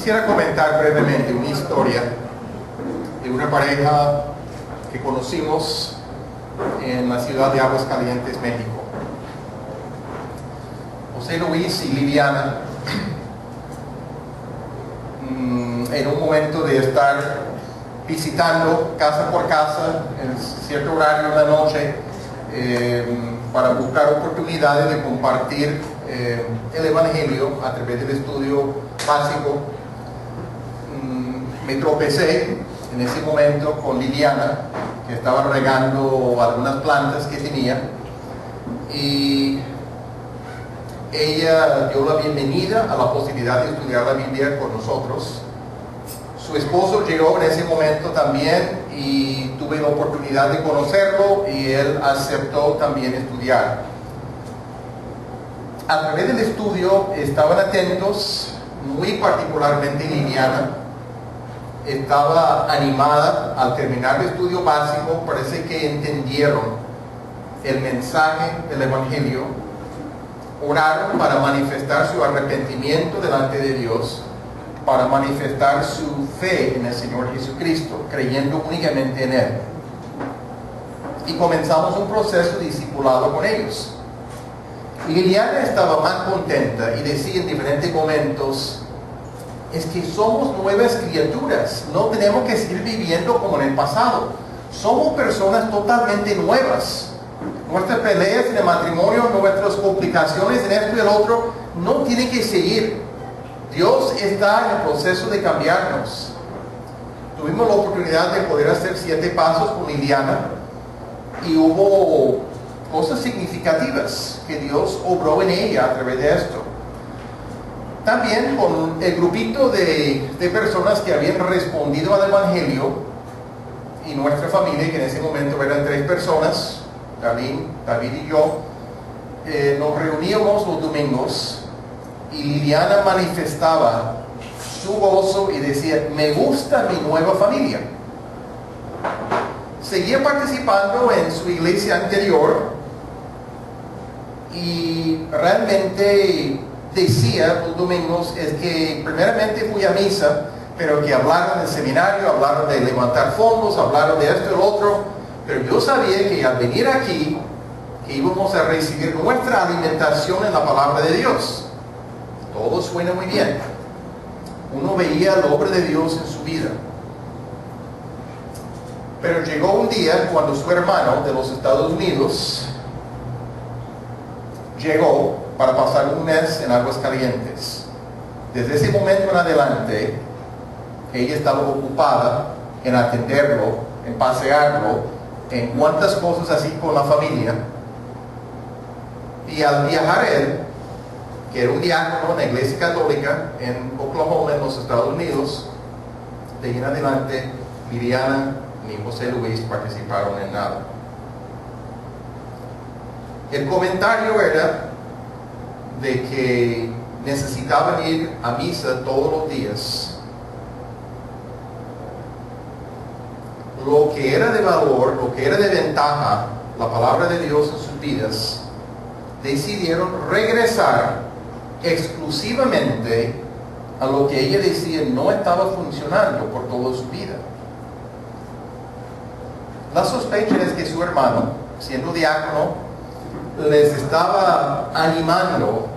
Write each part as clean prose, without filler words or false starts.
Quisiera comentar brevemente una historia de una pareja que conocimos en la ciudad de Aguascalientes, México. José Luis y Liliana, en un momento de estar visitando casa por casa en cierto horario de la noche para buscar oportunidades de compartir el Evangelio a través del estudio básico, me tropecé en ese momento con Liliana, que estaba regando algunas plantas que tenía, y ella dio la bienvenida a la posibilidad de estudiar la Biblia con nosotros. Su esposo llegó en ese momento también y tuve la oportunidad de conocerlo y él aceptó también estudiar. A través del estudio estaban atentos, muy particularmente Liliana. Estaba animada al terminar el estudio básico. Parece que entendieron el mensaje del Evangelio. Oraron para manifestar su arrepentimiento delante de Dios, para manifestar su fe en el Señor Jesucristo, creyendo únicamente en Él. Y comenzamos un proceso de discipulado con ellos. Y Liliana estaba más contenta y decía en diferentes momentos: es que somos nuevas criaturas, no tenemos que seguir viviendo como en el pasado. Somos personas totalmente nuevas. Nuestras peleas en el matrimonio, nuestras complicaciones en esto y el otro, no tienen que seguir. Dios está en el proceso de cambiarnos. Tuvimos la oportunidad de poder hacer 7 pasos con Liliana y hubo cosas significativas que Dios obró en ella a través de esto. También con el grupito de personas que habían respondido al Evangelio y nuestra familia, que en ese momento eran 3 personas, David y yo, nos reuníamos los domingos y Liliana manifestaba su gozo y decía: me gusta mi nueva familia. Seguía participando en su iglesia anterior y realmente decía los domingos es que primeramente fui a misa, pero que hablaron del seminario, hablaron de levantar fondos, hablaron de esto y lo otro. Pero yo sabía que al venir aquí, que íbamos a recibir nuestra alimentación en la palabra de Dios. Todo suena muy bien. Uno veía la obra de Dios en su vida. Pero llegó un día cuando su hermano de los Estados Unidos llegó para pasar un mes en Aguascalientes. Desde ese momento en adelante, ella estaba ocupada en atenderlo, en pasearlo, en cuantas cosas así con la familia. Y al viajar él, que era un diácono en la iglesia católica en Oklahoma, en los Estados Unidos, de ahí en adelante, Liliana ni José Luis participaron en nada. El comentario era de que necesitaban ir a misa todos los días. Lo que era de valor, lo que era de ventaja, la palabra de Dios en sus vidas, decidieron regresar exclusivamente a lo que ella decía no estaba funcionando por toda su vida. La sospecha es que su hermano, siendo diácono, les estaba animando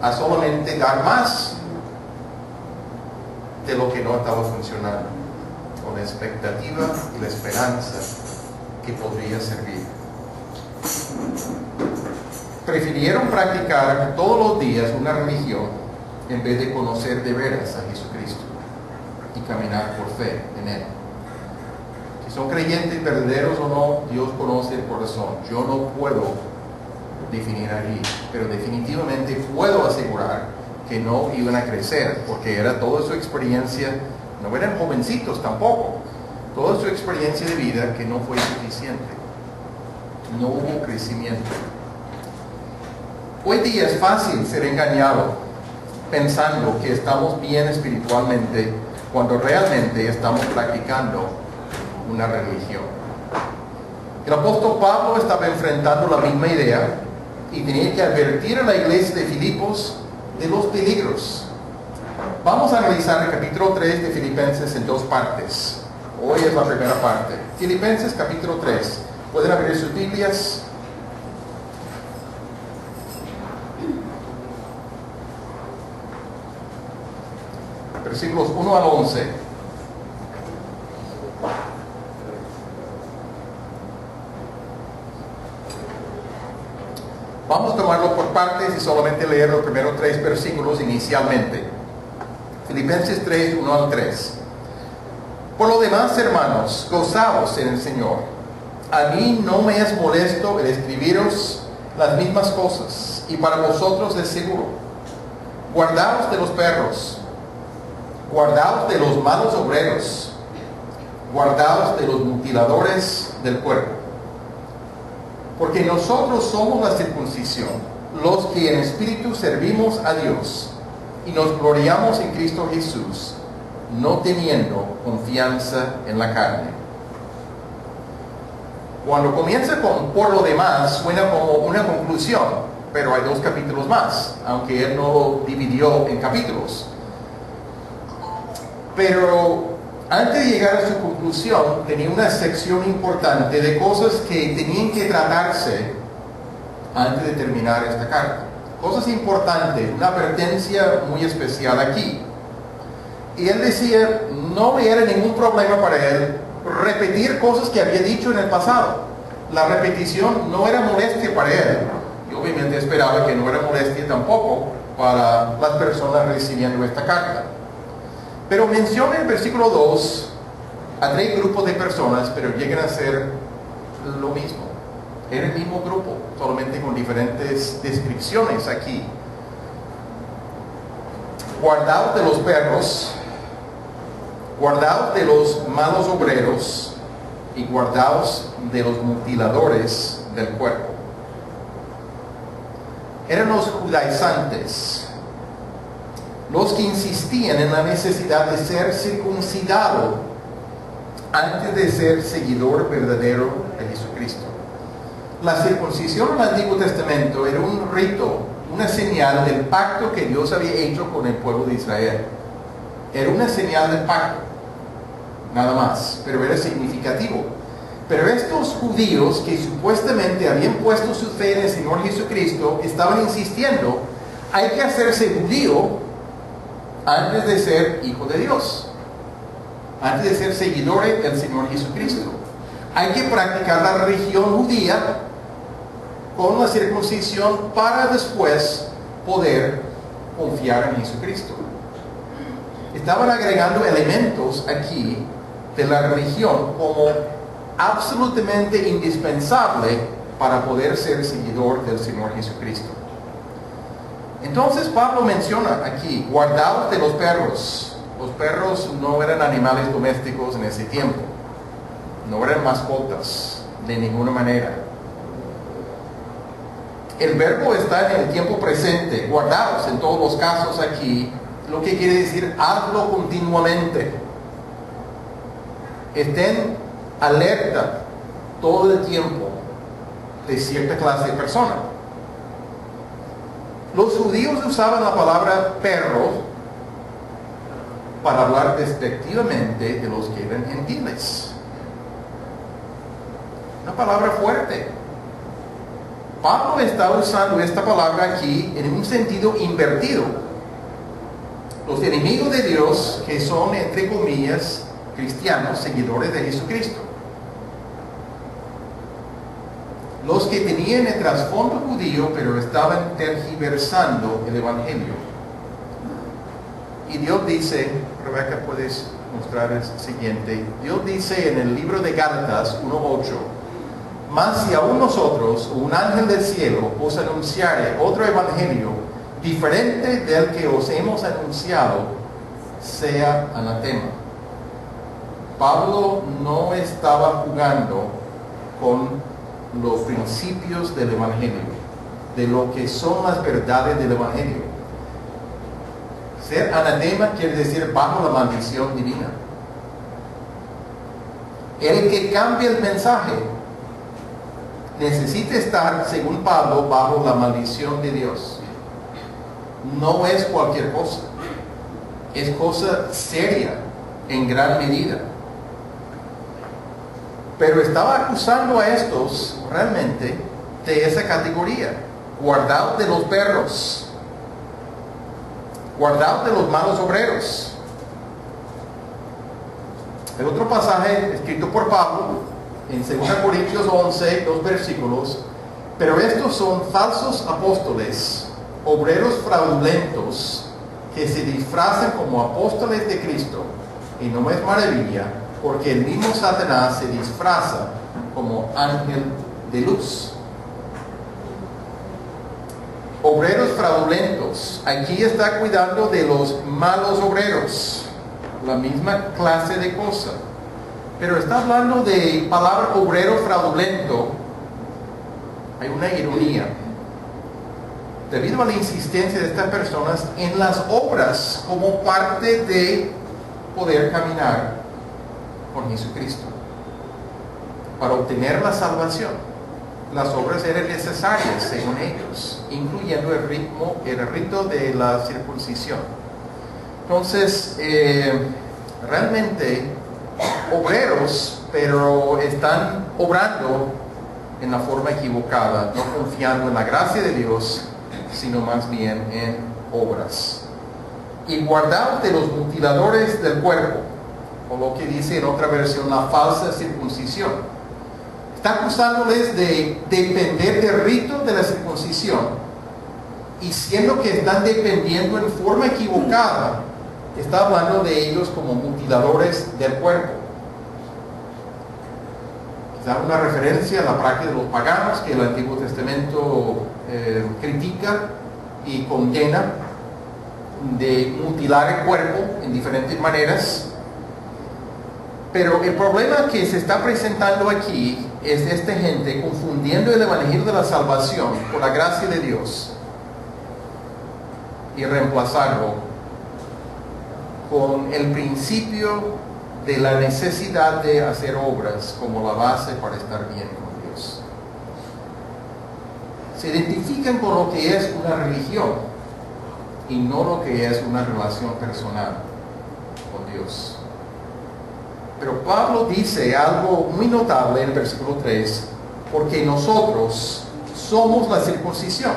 a solamente dar más de lo que no estaba funcionando, con la expectativa y la esperanza que podría servir. Prefirieron practicar todos los días una religión en vez de conocer de veras a Jesucristo y caminar por fe en Él. Si son creyentes verdaderos o no, Dios conoce el corazón. Yo no puedo definir allí, pero definitivamente puedo asegurar que no iban a crecer, porque era toda su experiencia. No eran jovencitos tampoco. Toda su experiencia de vida que no fue suficiente. No hubo crecimiento. Hoy día es fácil ser engañado pensando que estamos bien espiritualmente cuando realmente estamos practicando una religión. El apóstol Pablo estaba enfrentando la misma idea y tenía que advertir a la iglesia de Filipos de los peligros. Vamos a analizar el capítulo 3 de Filipenses en dos partes. Hoy es la primera parte. Filipenses capítulo 3. ¿Pueden abrir sus Biblias? Versículos 1 al 11. Vamos a tomarlo por partes y solamente leer los primeros 3 versículos inicialmente. Filipenses 3, 1 al 3. Por lo demás, hermanos, gozaos en el Señor. A mí no me es molesto el escribiros las mismas cosas, y para vosotros es seguro. Guardaos de los perros, guardaos de los malos obreros, guardaos de los mutiladores del cuerpo. Porque nosotros somos la circuncisión, los que en espíritu servimos a Dios, y nos gloriamos en Cristo Jesús, no teniendo confianza en la carne. Cuando comienza con por lo demás, suena como una conclusión, pero hay 2 capítulos más, aunque él no lo dividió en capítulos. Pero antes de llegar a su conclusión, tenía una sección importante de cosas que tenían que tratarse antes de terminar esta carta. Cosas importantes, una advertencia muy especial aquí. Y él decía, no era ningún problema para él repetir cosas que había dicho en el pasado. La repetición no era molestia para él. Y obviamente esperaba que no era molestia tampoco para las personas recibiendo esta carta. Pero menciona en el versículo 2 a 3 grupos de personas, pero llegan a ser lo mismo. Era el mismo grupo, solamente con diferentes descripciones aquí. Guardaos de los perros, guardaos de los malos obreros y guardaos de los mutiladores del cuerpo. Eran los judaizantes, los que insistían en la necesidad de ser circuncidado antes de ser seguidor verdadero de Jesucristo. La circuncisión en el Antiguo Testamento era un rito, una señal del pacto que Dios había hecho con el pueblo de Israel. Era una señal del pacto, nada más, pero era significativo. Pero estos judíos que supuestamente habían puesto su fe en el Señor Jesucristo, estaban insistiendo, hay que hacerse judío antes de ser hijo de Dios, antes de ser seguidores del Señor Jesucristo. Hay que practicar la religión judía con la circuncisión para después poder confiar en Jesucristo. Estaban agregando elementos aquí de la religión como absolutamente indispensable para poder ser seguidor del Señor Jesucristo. Entonces Pablo menciona aquí, guardaos de los perros. Los perros no eran animales domésticos en ese tiempo, no eran mascotas de ninguna manera. El verbo está en el tiempo presente, guardaos en todos los casos aquí, lo que quiere decir hazlo continuamente. Estén alerta todo el tiempo de cierta clase de persona. Los judíos usaban la palabra perro para hablar despectivamente de los que eran gentiles. Una palabra fuerte. Pablo está usando esta palabra aquí en un sentido invertido. Los enemigos de Dios, que son, entre comillas, cristianos, seguidores de Jesucristo. Los que tenían el trasfondo judío, pero estaban tergiversando el Evangelio. Y Dios dice, Rebeca, puedes mostrar el siguiente. Dios dice en el libro de Gálatas 1:8, mas si aún nosotros, o un ángel del cielo, os anunciare otro evangelio diferente del que os hemos anunciado, sea anatema. Pablo no estaba jugando con los principios del evangelio, de lo que son las verdades del evangelio. Ser anatema quiere decir bajo la maldición divina. El que cambia el mensaje necesita estar, según Pablo, bajo la maldición de Dios. No es cualquier cosa. es cosa seria en gran medida. Pero estaba acusando a estos realmente de esa categoría. Guardaos de los perros. Guardaos de los malos obreros. El otro pasaje escrito por Pablo en 2 Corintios 11, 2 versículos. Pero estos son falsos apóstoles, obreros fraudulentos, que se disfrazan como apóstoles de Cristo. Y no es maravilla, porque el mismo Satanás se disfraza como ángel de luz. Obreros fraudulentos. Aquí está cuidando de los malos obreros. La misma clase de cosa. Pero está hablando de palabra obrero fraudulento. Hay una ironía. Debido a la insistencia de estas personas en las obras como parte de poder caminar con Jesucristo para obtener la salvación. Las obras eran necesarias según ellos, incluyendo el rito de la circuncisión. Entonces, realmente obreros, pero están obrando en la forma equivocada, no confiando en la gracia de Dios, sino más bien en obras. Y guardaos de los mutiladores del cuerpo, o lo que dice en otra versión, la falsa circuncisión. Está acusándoles de depender del rito de la circuncisión, y siendo que están dependiendo en forma equivocada, está hablando de ellos como mutiladores del cuerpo. Da una referencia a la práctica de los paganos que el Antiguo Testamento critica y condena, de mutilar el cuerpo en diferentes maneras. Pero el problema que se está presentando aquí es esta gente confundiendo el evangelio de la salvación por la gracia de Dios y reemplazarlo con el principio de la necesidad de hacer obras como la base para estar bien con Dios. Se identifican con lo que es una religión y no lo que es una relación personal con Dios. Pero Pablo dice algo muy notable en el versículo 3, porque nosotros somos la circuncisión.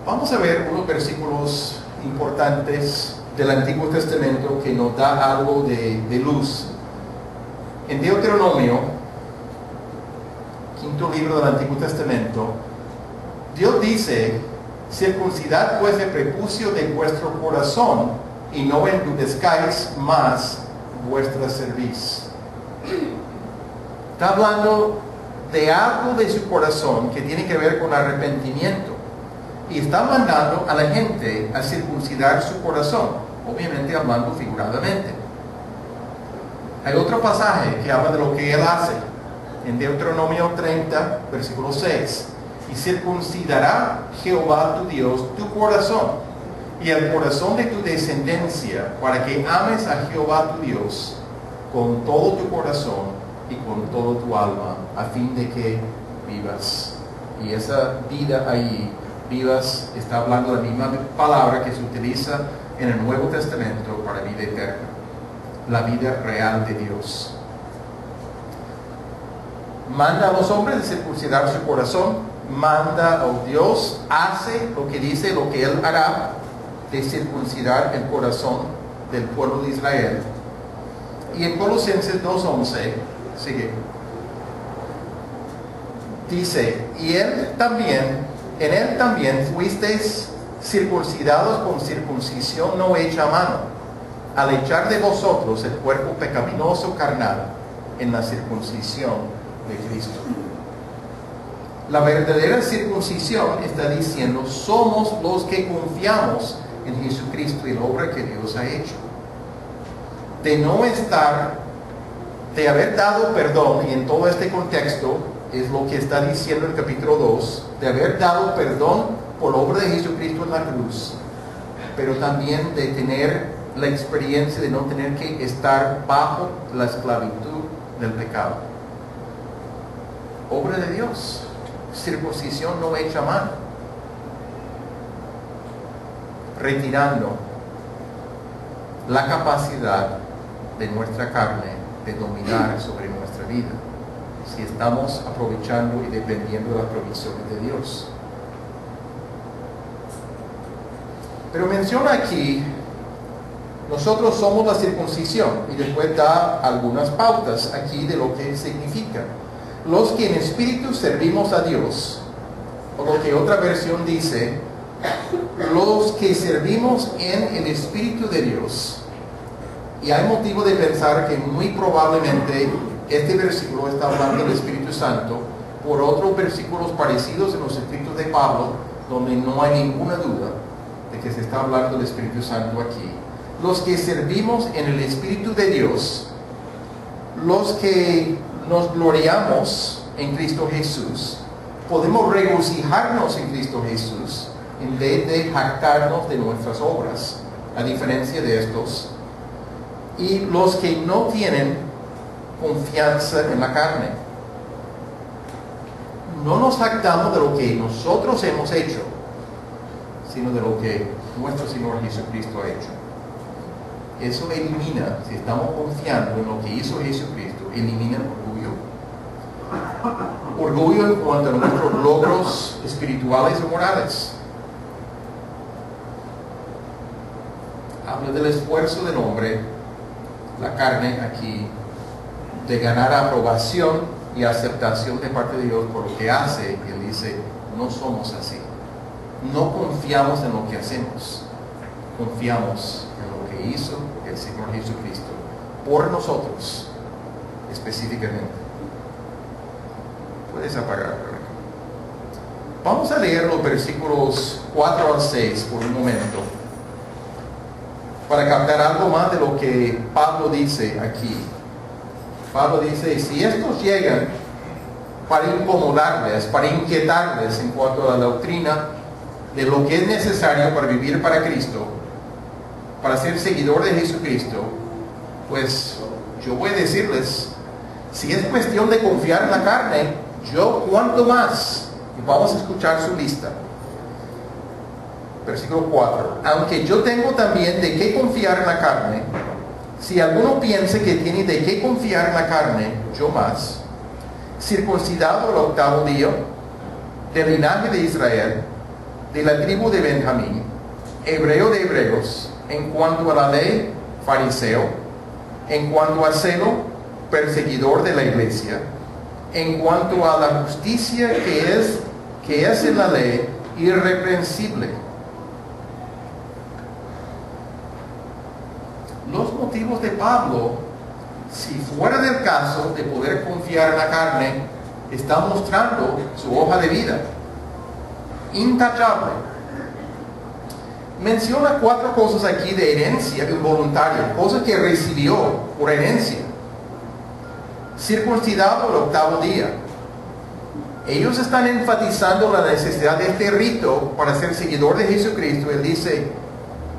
Vamos a ver unos versículos importantes del Antiguo Testamento que nos da algo de luz. En Deuteronomio, quinto libro del Antiguo Testamento, Dios dice: circuncidad pues el prepucio de vuestro corazón y no endurezcáis más vuestra cerviz. Está hablando de algo de su corazón que tiene que ver con arrepentimiento. Y está mandando a la gente a circuncidar su corazón, obviamente hablando figuradamente. Hay otro pasaje que habla de lo que él hace, en Deuteronomio 30, versículo 6. Y circuncidará Jehová tu Dios tu corazón y el corazón de tu descendencia, para que ames a Jehová tu Dios con todo tu corazón y con todo tu alma, a fin de que vivas. Y esa vida ahí, vivas, está hablando de la misma palabra que se utiliza en el Nuevo Testamento para vida eterna, la vida real de Dios. Manda a los hombres a circuncidar su corazón, manda a Dios, hace lo que dice, lo que Él hará, de circuncidar el corazón del pueblo de Israel. Y en Colosenses 2:11 sigue, dice: y en él también fuisteis circuncidados con circuncisión no hecha a mano, al echar de vosotros el cuerpo pecaminoso carnal en la circuncisión de Cristo. La verdadera circuncisión está diciendo: somos los que confiamos en Jesucristo y la obra que Dios ha hecho. De haber dado perdón, y en todo este contexto es lo que está diciendo el capítulo 2, de haber dado perdón por la obra de Jesucristo en la cruz, pero también de tener la experiencia de no tener que estar bajo la esclavitud del pecado. Obra de Dios, circuncisión no hecha a mano. retirando la capacidad de nuestra carne de dominar sobre nuestra vida, si estamos aprovechando y dependiendo de las provisiones de Dios. Pero menciona aquí, nosotros somos la circuncisión, y después da algunas pautas aquí de lo que significa. Los que en espíritu servimos a Dios, o lo que otra versión dice, los que servimos en el Espíritu de Dios. Y hay motivo de pensar que muy probablemente este versículo está hablando del Espíritu Santo por otros versículos parecidos en los escritos de Pablo, donde no hay ninguna duda de que se está hablando del Espíritu Santo aquí. Los que servimos en el Espíritu de Dios, los que nos gloriamos en Cristo Jesús, podemos regocijarnos en Cristo Jesús en vez de jactarnos de nuestras obras, a diferencia de estos. Y los que no tienen confianza en la carne, no nos jactamos de lo que nosotros hemos hecho, sino de lo que nuestro Señor Jesucristo ha hecho. Eso elimina, si estamos confiando en lo que hizo Jesucristo, elimina el orgullo. Orgullo en cuanto a nuestros logros espirituales y morales. Habla del esfuerzo del hombre, la carne aquí, de ganar aprobación y aceptación de parte de Dios por lo que hace. Y él dice, no somos así. No confiamos en lo que hacemos. Confiamos en lo que hizo el Señor Jesucristo por nosotros, específicamente. Puedes apagar. Vamos a leer los versículos 4 al 6 por un momento, para captar algo más de lo que Pablo dice aquí. Pablo dice, si estos llegan para incomodarles, para inquietarles en cuanto a la doctrina de lo que es necesario para vivir para Cristo, para ser seguidor de Jesucristo, pues yo voy a decirles, si es cuestión de confiar en la carne, yo cuánto más. Y vamos a escuchar su lista. Versículo 4. Aunque yo tengo también de qué confiar en la carne, si alguno piense que tiene de qué confiar en la carne, yo más. Circuncidado al 8º día, del linaje de Israel, de la tribu de Benjamín, hebreo de hebreos, en cuanto a la ley, fariseo, en cuanto a celo, perseguidor de la iglesia, en cuanto a la justicia que es en la ley, irreprensible. Los motivos de Pablo, si fuera del caso de poder confiar en la carne, está mostrando su hoja de vida intachable. Menciona 4 cosas aquí de herencia involuntaria, cosas que recibió por herencia. Circuncidado el 8º día. Ellos están enfatizando la necesidad de este rito para ser seguidor de Jesucristo. Él dice,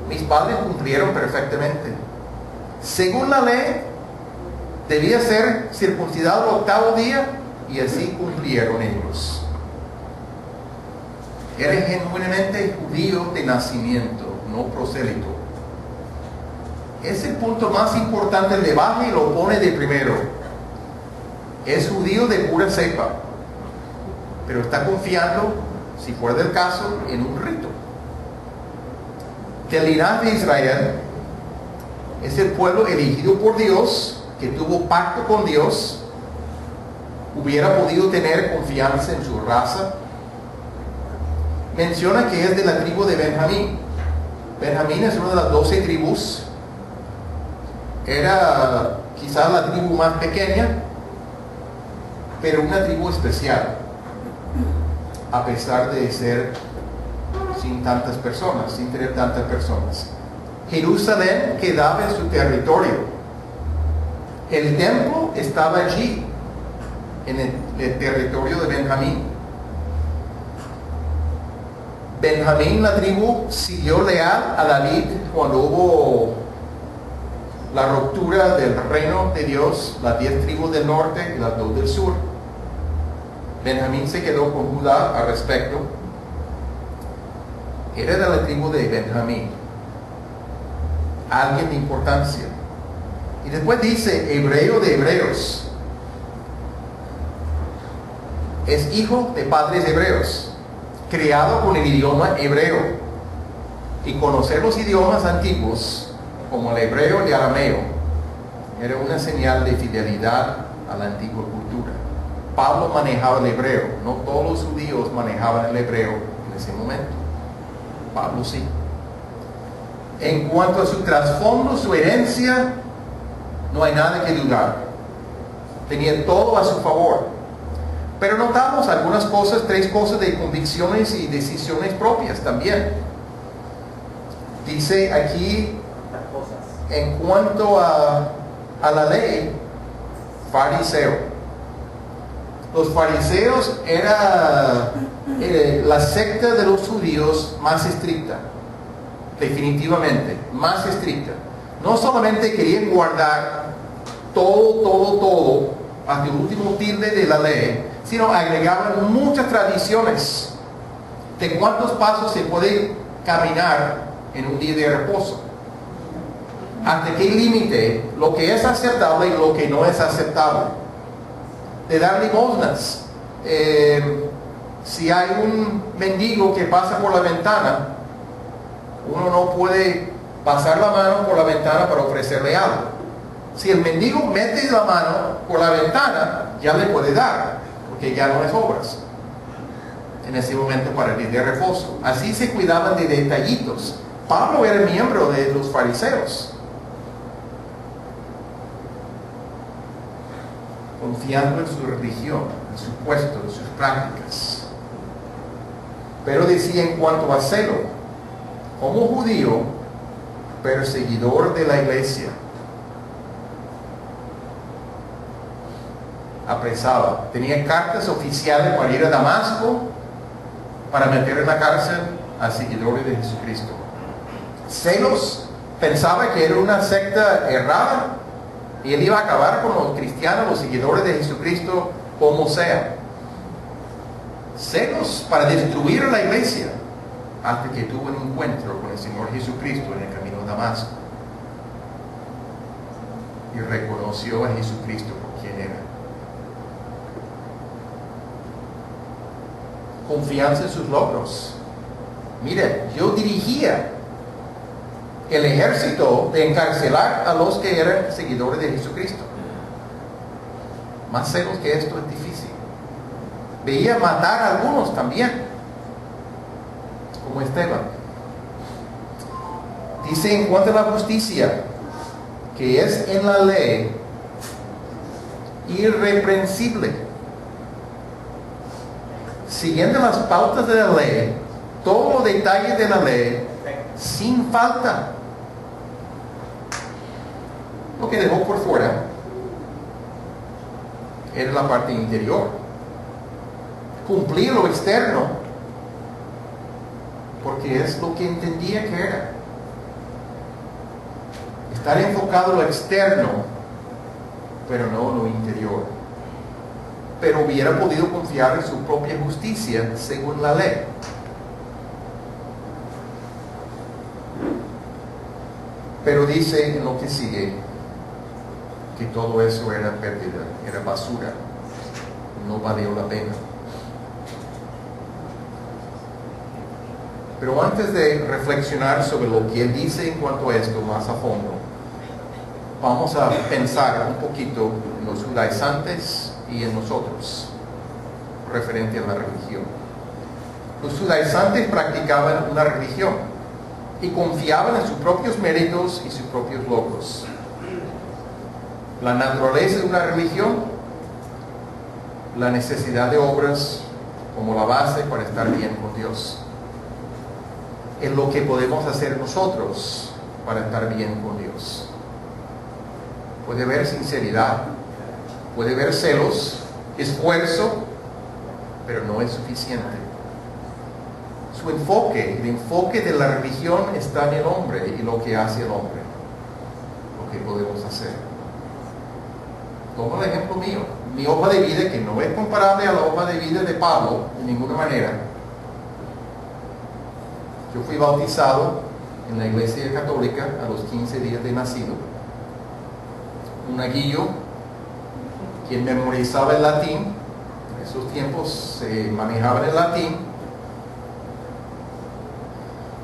mis padres cumplieron perfectamente. Según la ley, debía ser circuncidado el 8º día, y así cumplieron ellos. Era genuinamente judío de nacimiento, no prosélito. Es el punto más importante, le baja y lo pone de primero. Es judío de pura cepa, pero está confiando, si fuera del caso, en un rito. Del linaje de Israel, es el pueblo elegido por Dios, que tuvo pacto con Dios, hubiera podido tener confianza en su raza. Menciona que es de la tribu de Benjamín. Benjamín es una de las 12 tribus. Era quizás la tribu más pequeña, pero una tribu especial, a pesar de ser sin tantas personas, sin tener tantas personas. Jerusalén quedaba en su territorio. El templo estaba allí, en el territorio de Benjamín. Benjamín, la tribu, siguió leal a David cuando hubo la ruptura del reino de Dios, las 10 tribus del norte y las 2 del sur. Benjamín se quedó con Judá al respecto. Era de la tribu de Benjamín. alguien de importancia. Y después dice, hebreo de hebreos. Es hijo de padres hebreos, criado con el idioma hebreo. Y conocer los idiomas antiguos, como el hebreo y el arameo, era una señal de fidelidad a la antigua cultura. Pablo manejaba el hebreo, no todos los judíos manejaban el hebreo en ese momento. Pablo sí. En cuanto a su trasfondo, su herencia, no hay nada que dudar. Tenía todo a su favor. Pero notamos algunas cosas, 3 cosas de convicciones y decisiones propias también. Dice aquí, en cuanto a la ley, fariseo. Los fariseos era la secta de los judíos más estricta, definitivamente, más estricta. No solamente querían guardar todo, hasta el último tilde de la ley, sino agregaban muchas tradiciones de cuántos pasos se puede caminar en un día de reposo. ¿Hasta qué límite lo que es aceptable y lo que no es aceptable? De dar limosnas. Si hay un mendigo que pasa por la ventana, uno no puede pasar la mano por la ventana para ofrecerle algo. Si el mendigo mete la mano por la ventana, ya le puede dar, porque ya no es obras en ese momento para el día de reposo. Así se cuidaban de detallitos. Pablo era miembro de los fariseos, confiando en su religión, en su puesto, en sus prácticas. Pero decía en cuanto a celo, como judío, perseguidor de la iglesia, apresaba, tenía cartas oficiales para ir a Damasco, para meter en la cárcel a seguidores de Jesucristo. Celos, pensaba que era una secta errada, y él iba a acabar con los cristianos, los seguidores de Jesucristo, como sea. Celos para destruir a la iglesia, hasta que tuvo un encuentro con el Señor Jesucristo en el camino a Damasco. Y reconoció a Jesucristo por quien era. Confianza en sus logros. Mire, yo dirigía el ejército de encarcelar a los que eran seguidores de Jesucristo. Más celos que esto es difícil. Veía matar a algunos también, como Esteban. Dice en cuanto a la justicia, que es en la ley irreprensible, siguiendo las pautas de la ley, todos los detalles de la ley, sin falta. Lo que dejó por fuera era la parte interior. Cumplir lo externo, porque es lo que entendía que era. Estar enfocado en lo externo, pero no en lo interior. Pero hubiera podido confiar en su propia justicia según la ley. Pero dice en lo que sigue que todo eso era pérdida, era basura, no valió la pena. Pero antes de reflexionar sobre lo que él dice en cuanto a esto más a fondo, vamos a pensar un poquito en los judaizantes y en nosotros, referente a la religión. Los judaizantes practicaban una religión y confiaban en sus propios méritos y sus propios logros. La naturaleza de una religión, la necesidad de obras como la base para estar bien con Dios. Es lo que podemos hacer nosotros para estar bien con Dios. Puede haber sinceridad, puede haber celos, esfuerzo, pero no es suficiente. Su enfoque, el enfoque de la religión está en el hombre y lo que hace el hombre, lo que podemos hacer. Tomo el ejemplo mío, mi hoja de vida, que no es comparable a la hoja de vida de Pablo de ninguna manera. Yo fui bautizado en la Iglesia Católica a los 15 días de nacido. Un aguillo quien memorizaba el latín. En esos tiempos se manejaba el latín.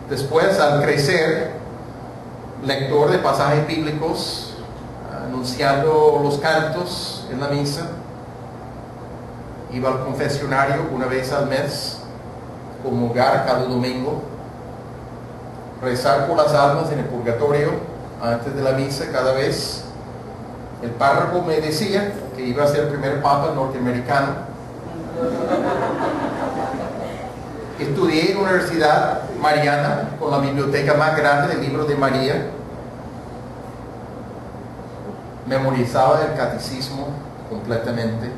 Después, al crecer, lector de pasajes bíblicos, anunciando los cantos en la misa. Iba al confesionario una vez al mes, comulgar cada domingo, rezar por las almas en el purgatorio antes de la misa cada vez. El párroco me decía que iba a ser el primer papa norteamericano. Estudié en la Universidad Mariana con la biblioteca más grande del libro de María. Memorizaba el catecismo completamente.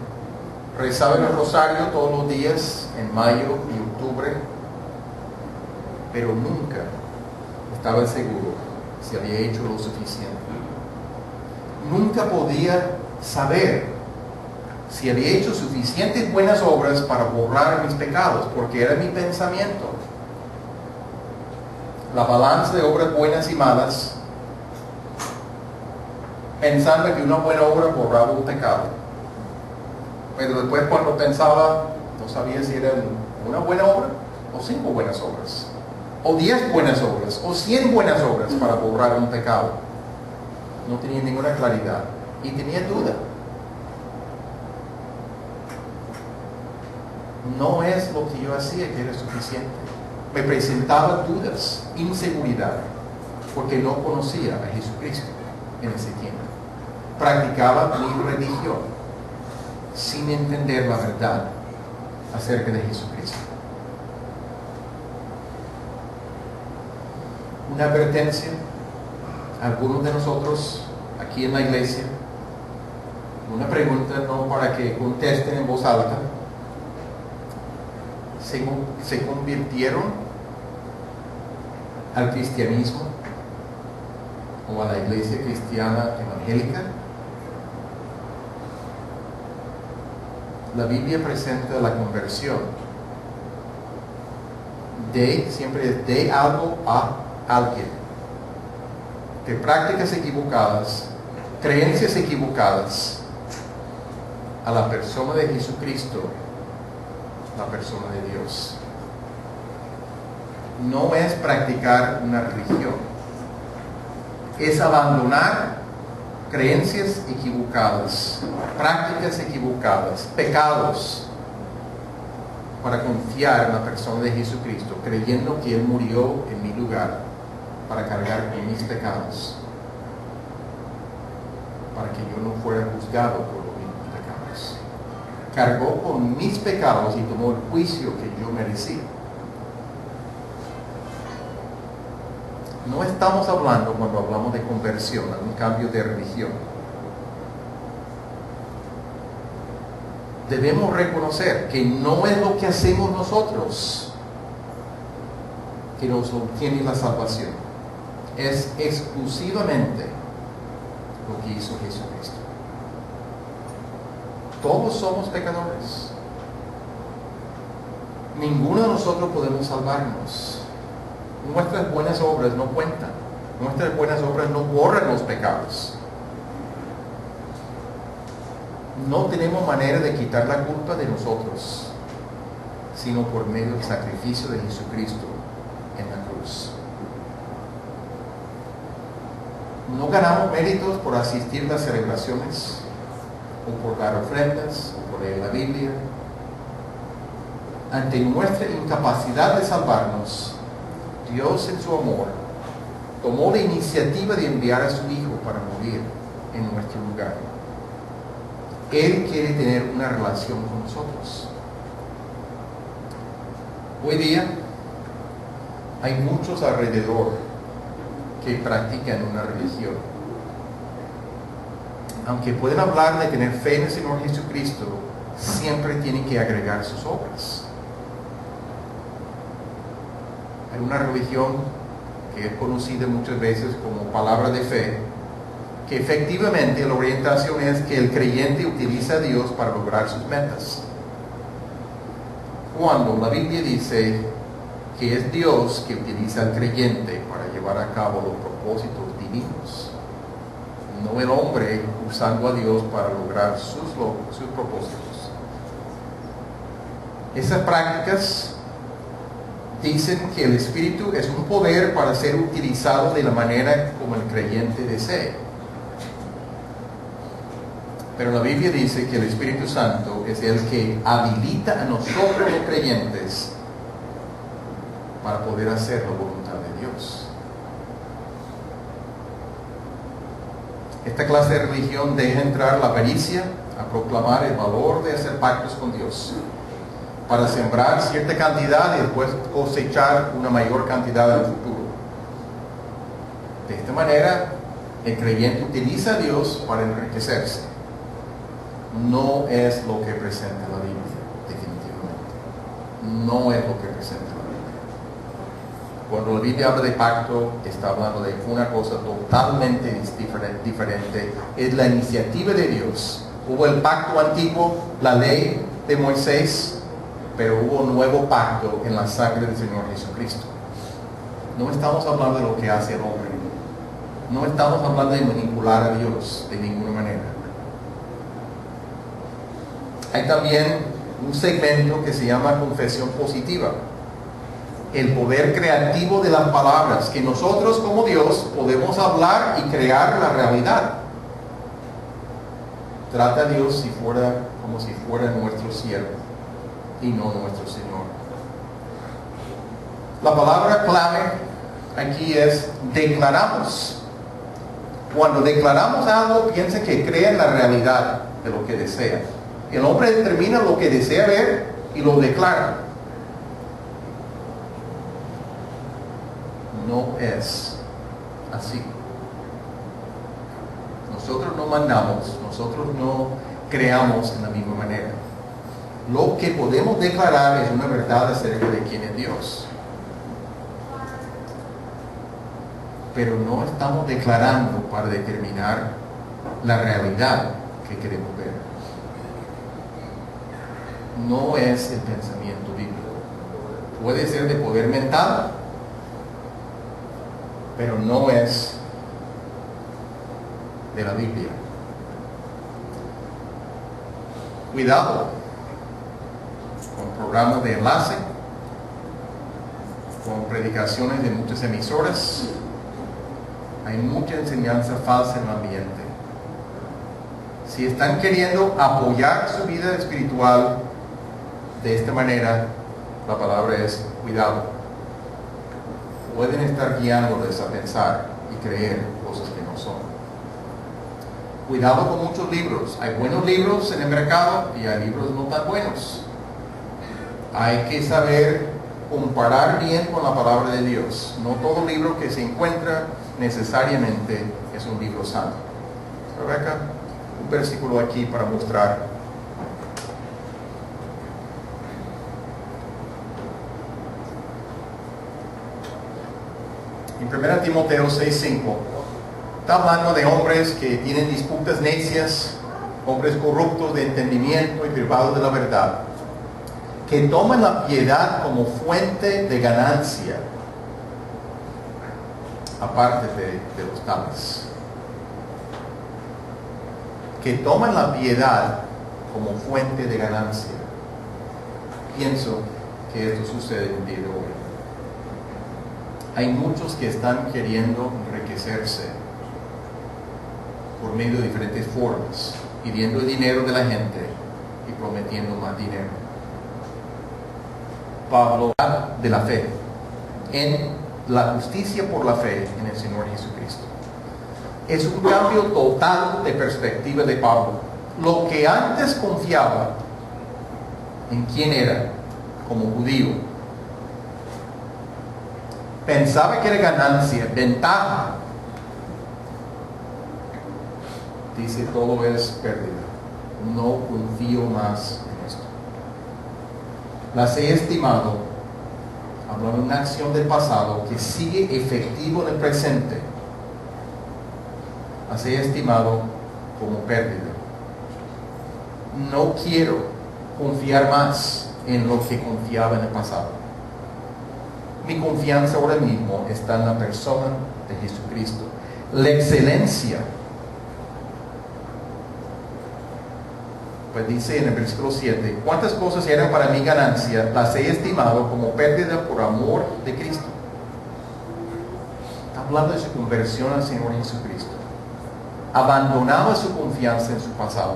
Rezaba el rosario todos los días en mayo y octubre, pero nunca estaba seguro si había hecho lo suficiente. Nunca podía saber si había hecho suficientes buenas obras para borrar mis pecados, porque era mi pensamiento. La balanza de obras buenas y malas, pensando que una buena obra borraba un pecado. Pero después, cuando pensaba, no sabía si era una buena obra o 5 buenas obras, o 10 buenas obras, o 100 buenas obras para borrar un pecado. No tenía ninguna claridad y tenía duda. No es lo que yo hacía que era suficiente. Me presentaba dudas, inseguridad, porque no conocía a Jesucristo en ese tiempo. Practicaba mi religión sin entender la verdad acerca de Jesucristo. Una advertencia a algunos de nosotros aquí en la iglesia, una pregunta no para que contesten en voz alta. ¿Se convirtieron al cristianismo o a la iglesia cristiana evangélica? La Biblia presenta la conversión siempre es de algo a alguien, de prácticas equivocadas, creencias equivocadas, a la persona de Jesucristo, la persona de Dios. No es practicar una religión, es abandonar creencias equivocadas, prácticas equivocadas, pecados, para confiar en la persona de Jesucristo, creyendo que Él murió en mi lugar para cargar con mis pecados, para que yo no fuera juzgado por mis pecados. Cargó con mis pecados y tomó el juicio que yo merecía. No estamos hablando, cuando hablamos de conversión, de un cambio de religión. Debemos reconocer que no es lo que hacemos nosotros que nos obtiene la salvación. Es exclusivamente lo que hizo Jesucristo. Todos somos pecadores. Ninguno de nosotros podemos salvarnos. Nuestras buenas obras no cuentan. Nuestras buenas obras no borran los pecados. No tenemos manera de quitar la culpa de nosotros, sino por medio del sacrificio de Jesucristo en la cruz. No ganamos méritos por asistir a las celebraciones, o por dar ofrendas, o por leer la Biblia. Ante nuestra incapacidad de salvarnos, Dios en su amor tomó la iniciativa de enviar a su Hijo para morir en nuestro lugar. Él quiere tener una relación con nosotros. Hoy día hay muchos alrededor que practican una religión. Aunque pueden hablar de tener fe en el Señor Jesucristo, siempre tienen que agregar sus obras. Hay una religión que es conocida muchas veces como palabra de fe, que efectivamente la orientación es que el creyente utiliza a Dios para lograr sus metas. Cuando la Biblia dice que es Dios que utiliza al creyente para llevar a cabo los propósitos divinos, no el hombre usando a Dios para lograr sus propósitos. Esas prácticas dicen que el Espíritu es un poder para ser utilizado de la manera como el creyente desee. Pero la Biblia dice que el Espíritu Santo es el que habilita a nosotros los creyentes para poder hacer la voluntad de Dios. Esta clase de religión deja entrar la pericia a proclamar el valor de hacer pactos con Dios, para sembrar cierta cantidad y después cosechar una mayor cantidad en el futuro. De esta manera, el creyente utiliza a Dios para enriquecerse. No es lo que presenta la Biblia, definitivamente. No es lo que presenta la Biblia. Cuando la Biblia habla de pacto, está hablando de una cosa totalmente diferente. Es la iniciativa de Dios. Hubo el pacto antiguo, la ley de Moisés, pero hubo un nuevo pacto en la sangre del Señor Jesucristo. No estamos hablando de lo que hace el hombre. No estamos hablando de manipular a Dios de ninguna manera. Hay también un segmento que se llama confesión positiva. El poder creativo de las palabras, que nosotros como Dios podemos hablar y crear la realidad. Trata a Dios como si fuera nuestro siervo y no nuestro Señor. La palabra clave aquí es declaramos. Cuando declaramos algo, piensa que crea en la realidad de lo que desea. El hombre determina lo que desea ver y lo declara. No es así. Nosotros no mandamos, nosotros no creamos en la misma manera. Lo que podemos declarar es una verdad acerca de quién es Dios. Pero no estamos declarando para determinar la realidad que queremos ver. No es el pensamiento bíblico. Puede ser de poder mental, pero no es de la Biblia. Cuidado con programas de enlace, con predicaciones de muchas emisoras. Hay mucha enseñanza falsa en el ambiente. Si están queriendo apoyar su vida espiritual de esta manera, la palabra es cuidado. Pueden estar guiándoles a pensar y creer cosas que no son. Cuidado con muchos libros. Hay buenos libros en el mercado y hay libros no tan buenos. Hay que saber comparar bien con la palabra de Dios. No todo libro que se encuentra necesariamente es un libro santo. Rebeca, un versículo aquí para mostrar. En 1 Timoteo 6:5 está hablando de hombres que tienen disputas necias, hombres corruptos de entendimiento y privados de la verdad, que toman la piedad como fuente de ganancia, aparte de los tales. Que toman la piedad como fuente de ganancia. Pienso que esto sucede en el día de hoy. Hay muchos que están queriendo enriquecerse por medio de diferentes formas, pidiendo el dinero de la gente y prometiendo más dinero. Pablo habla de la fe, en la justicia por la fe en el Señor Jesucristo. Es un cambio total de perspectiva de Pablo. Lo que antes confiaba en quién era como judío, pensaba que era ganancia, ventaja. Dice, todo es pérdida. No confío más en esto. Las he estimado, hablando de una acción del pasado que sigue efectivo en el presente. Las he estimado como pérdida. No quiero confiar más en lo que confiaba en el pasado. Mi confianza ahora mismo está en la persona de Jesucristo. La excelencia, pues dice en el versículo 7, cuántas cosas eran para mi ganancia, las he estimado como pérdida por amor de Cristo. Está hablando de su conversión al Señor Jesucristo. Abandonaba su confianza en su pasado,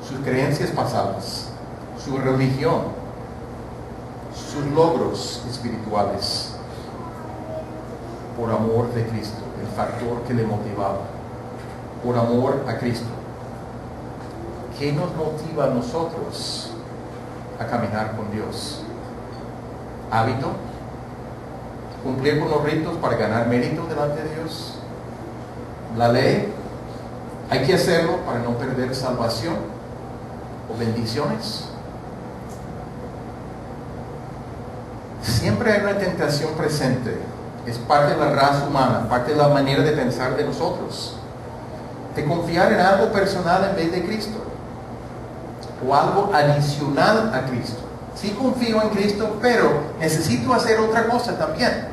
sus creencias pasadas, su religión, sus logros espirituales, por amor de Cristo, el factor que le motivaba, por amor a Cristo. ¿Qué nos motiva a nosotros a caminar con Dios? ¿Hábito? ¿Cumplir con los ritos para ganar mérito delante de Dios? ¿La ley? ¿Hay que hacerlo para no perder salvación o bendiciones? Siempre hay una tentación presente. Es parte de la raza humana, parte de la manera de pensar de nosotros, de confiar en algo personal en vez de Cristo, o algo adicional a Cristo. Sí confío en Cristo, pero necesito hacer otra cosa también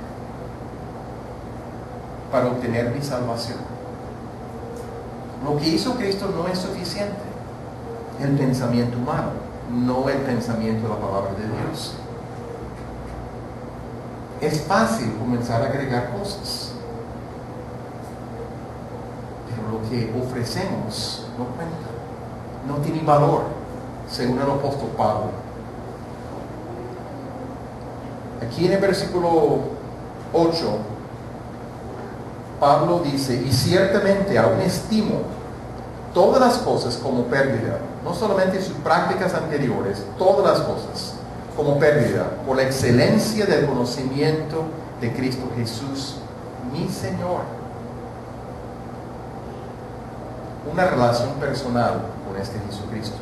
para obtener mi salvación. Lo que hizo Cristo no es suficiente. El pensamiento humano, no el pensamiento de la palabra de Dios. Es fácil comenzar a agregar cosas, pero lo que ofrecemos no cuenta, no tiene valor, según el apóstol Pablo. Aquí en el versículo 8, Pablo dice, y ciertamente aún estimo todas las cosas como pérdida, no solamente sus prácticas anteriores, todas las cosas como pérdida, por la excelencia del conocimiento de Cristo Jesús, mi Señor. Una relación personal con este Jesucristo.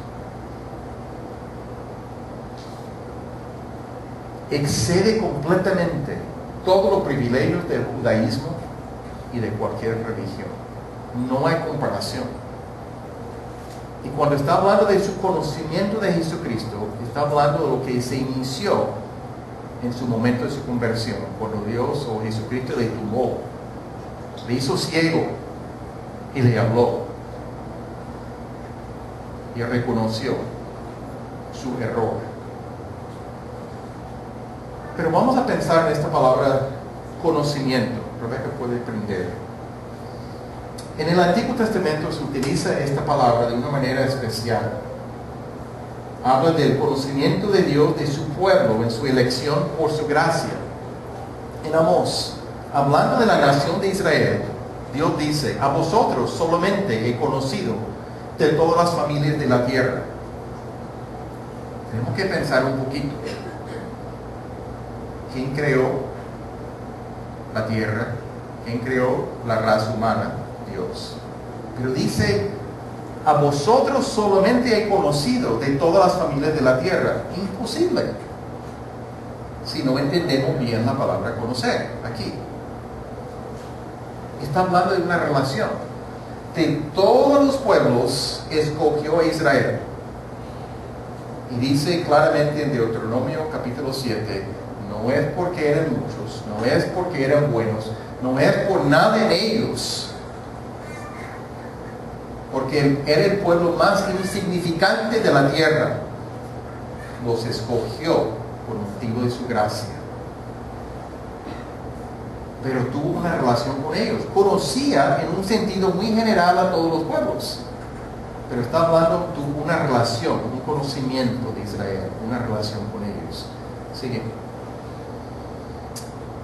Excede completamente todos los privilegios del judaísmo y de cualquier religión. No hay comparación. Y cuando está hablando de su conocimiento de Jesucristo, está hablando de lo que se inició en su momento de su conversión, cuando Dios o Jesucristo le tumbó, le hizo ciego y le habló y reconoció su error. Pero vamos a pensar en esta palabra conocimiento. Rebeca puede aprender. En el Antiguo Testamento se utiliza esta palabra de una manera especial. Habla del conocimiento de Dios, de su pueblo, en su elección por su gracia. En Amós, hablando de la nación de Israel, Dios dice, a vosotros solamente he conocido de todas las familias de la tierra. Tenemos que pensar un poquito. ¿Quién creó la tierra? ¿Quién creó la raza humana? Dios. Pero dice, a vosotros solamente he conocido de todas las familias de la tierra. Imposible, si no entendemos bien la palabra conocer aquí. Está hablando de una relación. De todos los pueblos escogió a Israel. Y dice claramente en Deuteronomio capítulo 7, no es porque eran muchos, no es porque eran buenos, no es por nada en ellos, porque era el pueblo más insignificante de la tierra. Los escogió por motivo de su gracia. Pero tuvo una relación con ellos. Conocía en un sentido muy general a todos los pueblos. Pero está hablando, tuvo una relación, un conocimiento de Israel, una relación con ellos. Sigue.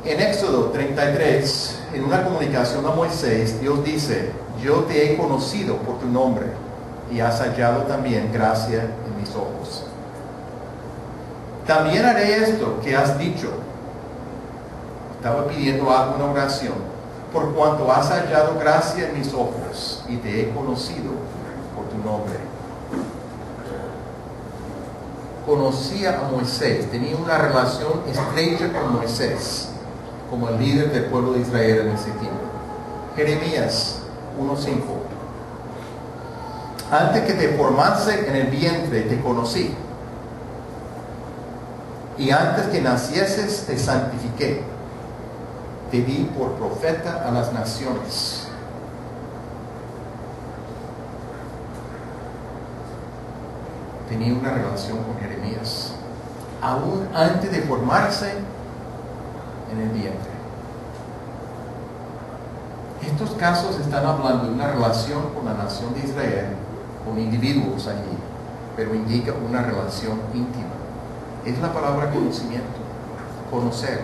En Éxodo 33, en una comunicación a Moisés, Dios dice, yo te he conocido por tu nombre y has hallado también gracia en mis ojos. También haré esto que has dicho. Estaba pidiendo algo en oración. Por cuanto has hallado gracia en mis ojos y te he conocido por tu nombre. Conocía a Moisés, tenía una relación estrecha con Moisés, como el líder del pueblo de Israel en ese tiempo. Jeremías 1:5. Antes que te formase en el vientre te conocí. y antes que nacieses te santifiqué, te di por profeta a las naciones. Tenía una relación con Jeremías, aún antes de formarse en el vientre. Estos casos están hablando de una relación con la nación de Israel, con individuos allí, pero indica una relación íntima. Es la palabra conocimiento, conocer.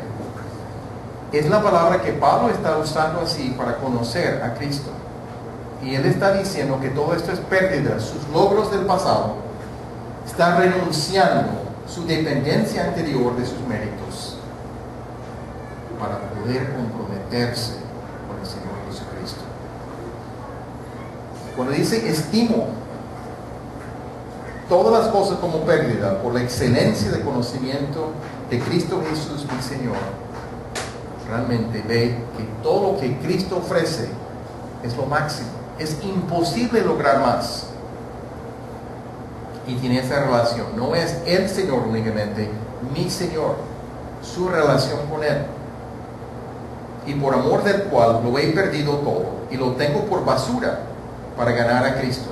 Es la palabra que Pablo está usando así para conocer a Cristo. Y él está diciendo que todo esto es pérdida, sus logros del pasado. Está renunciando su dependencia anterior de sus méritos para poder comprometerse con el Señor Jesucristo. Cuando dice estimo todas las cosas como pérdida por la excelencia de conocimiento de Cristo Jesús mi Señor, realmente ve que todo lo que Cristo ofrece es lo máximo. Es imposible lograr más. Y tiene esa relación. No es el Señor únicamente, mi Señor, su relación con Él. Y por amor del cual lo he perdido todo y lo tengo por basura para ganar a Cristo.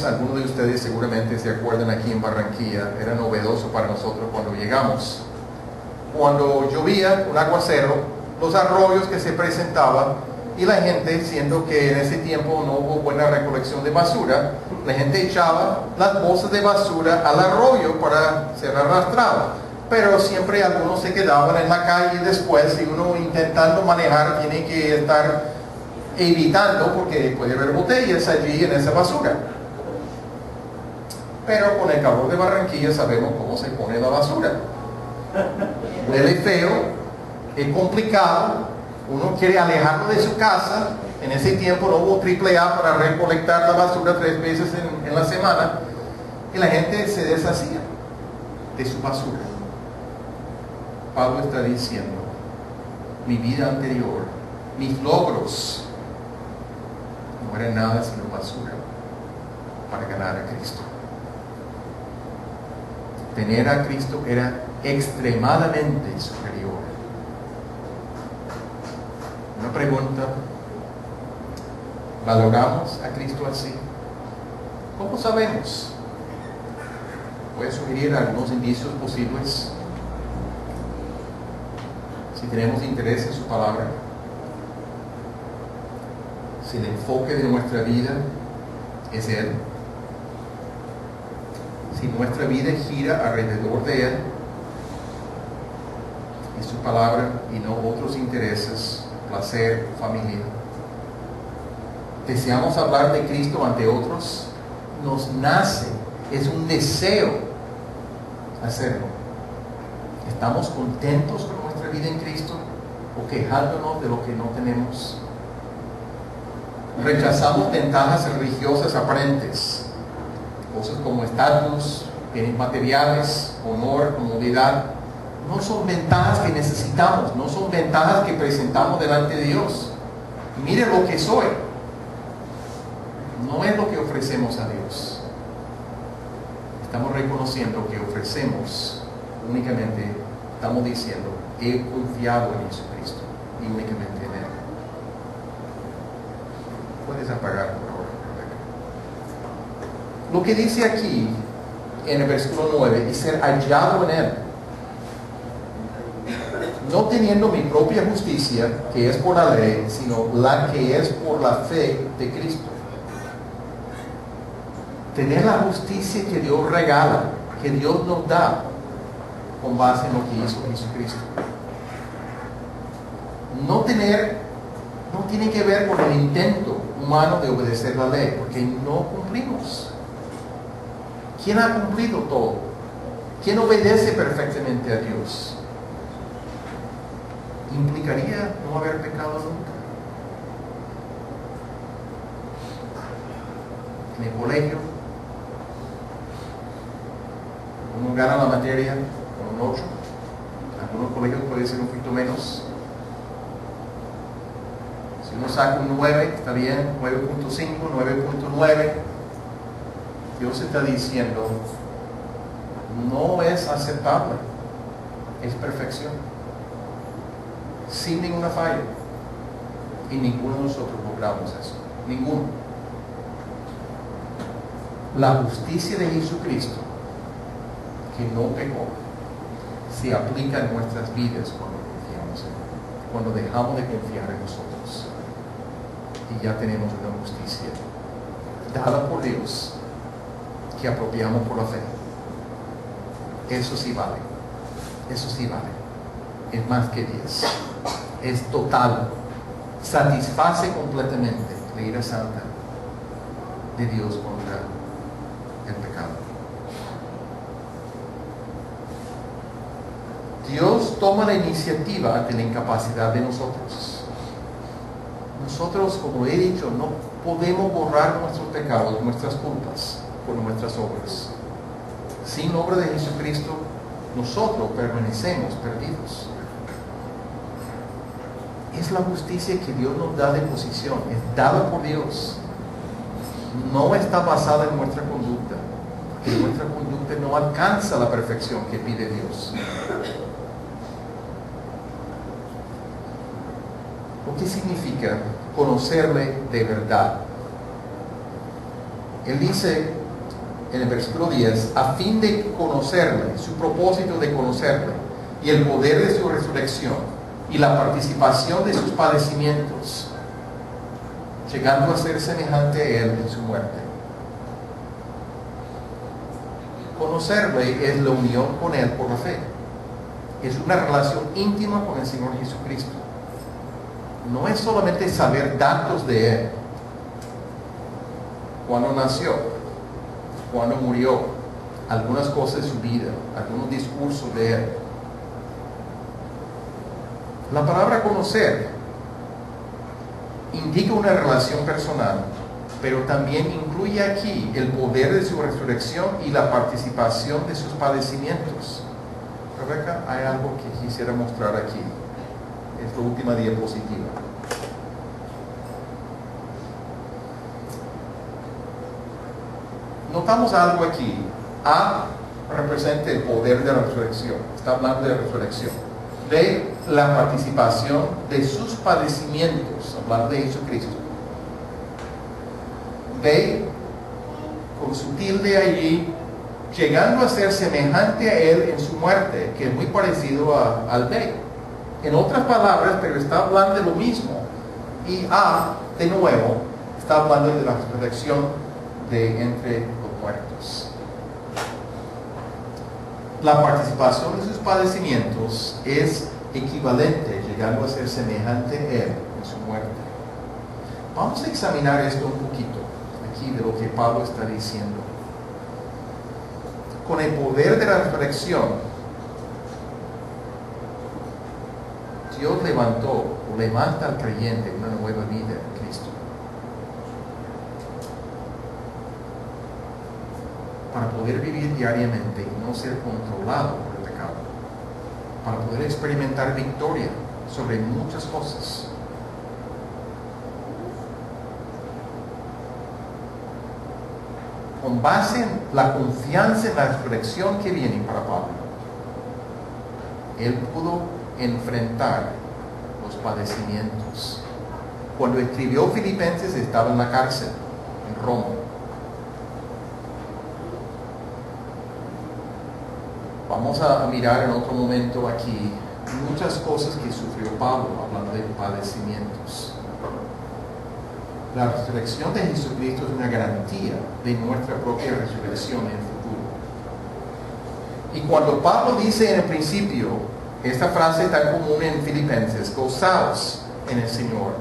Algunos de ustedes seguramente se acuerdan, aquí en Barranquilla era novedoso para nosotros cuando llegamos. Cuando llovía un aguacero, los arroyos que se presentaban, y la gente, siendo que en ese tiempo no hubo buena recolección de basura, la gente echaba las bolsas de basura al arroyo para ser arrastrado. Pero siempre algunos se quedaban en la calle después, y uno intentando manejar tiene que estar evitando, porque puede haber botellas allí en esa basura. Pero con el calor de Barranquilla sabemos cómo se pone la basura. Huele feo, es complicado. Uno quiere alejarlo de su casa. En ese tiempo no hubo AAA para recolectar la basura 3 veces en la semana. Y la gente se deshacía de su basura. Pablo está diciendo, mi vida anterior, mis logros, no eran nada sino basura para ganar a Cristo. Tener a Cristo era extremadamente superior. Una pregunta, ¿valoramos a Cristo así? ¿Cómo sabemos? Voy a sugerir algunos indicios posibles. Si tenemos interés en su palabra, si el enfoque de nuestra vida es Él, si nuestra vida gira alrededor de Él y su palabra y no otros intereses, placer, familia. Deseamos hablar de Cristo ante otros, nos nace, es un deseo hacerlo. ¿Estamos contentos con nuestra vida en Cristo o quejándonos de lo que no tenemos? Rechazamos ventajas religiosas aparentes, cosas como estatus, bienes materiales, honor, comodidad. No son ventajas que necesitamos, no son ventajas que presentamos delante de Dios. Mire lo que soy. No es lo que ofrecemos a Dios. Estamos reconociendo que ofrecemos únicamente, estamos diciendo, he confiado en Jesucristo y únicamente en Él. Puedes apagar por favor, Rebeca. Lo que dice aquí en el versículo 9 es ser hallado en Él. No teniendo mi propia justicia, que es por la ley, sino la que es por la fe de Cristo. Tener la justicia que Dios regala, que Dios nos da, con base en lo que hizo Jesucristo. No tiene que ver con el intento humano de obedecer la ley, porque no cumplimos. ¿Quién ha cumplido todo? ¿Quién obedece perfectamente a Dios? Implicaría no haber pecado nunca. En el colegio, uno gana la materia con un 8. En algunos colegios puede ser un poquito menos. Si uno saca un 9, está bien, 9.5, 9.9. Dios está diciendo, no es aceptable, es perfección, sin ninguna falla. Y ninguno de nosotros logramos eso, ninguno. La justicia de Jesucristo, que no pecó, se aplica en nuestras vidas cuando confiamos en Él, cuando dejamos de confiar en nosotros. Y ya tenemos una justicia dada por Dios que apropiamos por la fe. Eso sí vale, eso sí vale. Es más que 10, es total, satisface completamente la ira santa de Dios contra el pecado. Dios toma la iniciativa ante la incapacidad de nosotros. Nosotros, como he dicho, no podemos borrar nuestros pecados, nuestras culpas, por nuestras obras. Sin la obra de Jesucristo, nosotros permanecemos perdidos. Es la justicia que Dios nos da de posición, es dada por Dios. No está basada en nuestra conducta, porque nuestra conducta no alcanza la perfección que pide Dios. ¿Qué significa conocerle de verdad? Él dice en el versículo 10, a fin de conocerle, su propósito de conocerle, y el poder de su resurrección, y la participación de sus padecimientos, llegando a ser semejante a Él en su muerte. Conocerle es la unión con Él por la fe. Es una relación íntima con el Señor Jesucristo. No es solamente saber datos de Él. Cuándo nació, cuándo murió, algunas cosas de su vida, algunos discursos de Él. La palabra conocer indica una relación personal, pero también incluye aquí el poder de su resurrección y la participación de sus padecimientos. Rebeca, hay algo que quisiera mostrar aquí. Es la última diapositiva. Notamos algo aquí. A representa el poder de la resurrección. Está hablando de resurrección. De la participación de sus padecimientos, hablando de Jesucristo. B, con su tilde allí, llegando a ser semejante a Él en su muerte, que es muy parecido al B. En otras palabras, pero está hablando de lo mismo. Y A, de nuevo, está hablando de la resurrección de entre los muertos. La participación de sus padecimientos es equivalente, llegando a ser semejante a Él en su muerte. Vamos a examinar esto un poquito, aquí de lo que Pablo está diciendo. Con el poder de la resurrección, Dios levantó o levanta al creyente una nueva vida en Cristo. Para poder vivir diariamente y no ser controlado por el pecado. Para poder experimentar victoria sobre muchas cosas. Con base en la confianza en la resurrección que viene para Pablo, él pudo enfrentar los padecimientos. Cuando escribió Filipenses estaba en la cárcel, en Roma. Vamos a mirar en otro momento aquí muchas cosas que sufrió Pablo, hablando de padecimientos. La resurrección de Jesucristo es una garantía de nuestra propia resurrección en el futuro. Y cuando Pablo dice en el principio, esta frase tan común en Filipenses, gozaos en el Señor,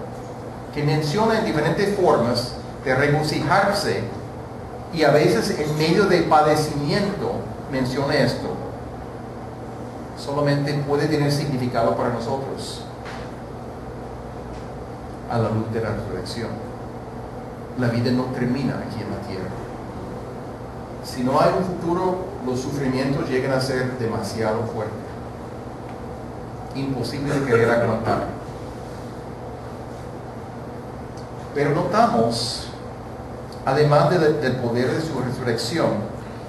que menciona en diferentes formas de regocijarse, y a veces en medio de padecimiento menciona esto, solamente puede tener significado para nosotros a la luz de la resurrección. La vida no termina aquí en la tierra. Si no hay un futuro, los sufrimientos llegan a ser demasiado fuertes, imposible de querer aguantar. Pero notamos además del poder de su resurrección,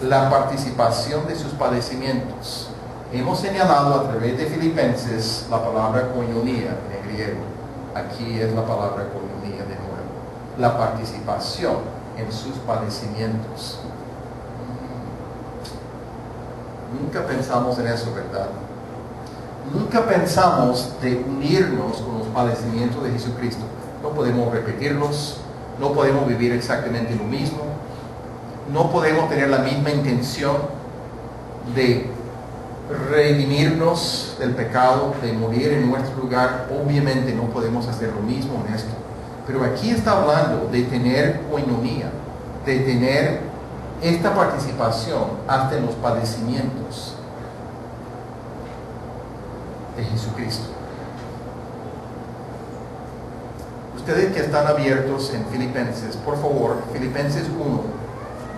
la participación de sus padecimientos. Hemos señalado a través de Filipenses la palabra koinonia en griego. Aquí es la palabra koinonia de nuevo. La participación en sus padecimientos. Nunca pensamos en eso, ¿verdad? Nunca pensamos de unirnos con los padecimientos de Jesucristo. No podemos repetirlos, no podemos vivir exactamente lo mismo, no podemos tener la misma intención de redimirnos del pecado, de morir en nuestro lugar. Obviamente no podemos hacer lo mismo en esto. Pero aquí está hablando de tener koinonia, de tener esta participación hasta en los padecimientos de Jesucristo. Ustedes que están abiertos en Filipenses, por favor, Filipenses 1,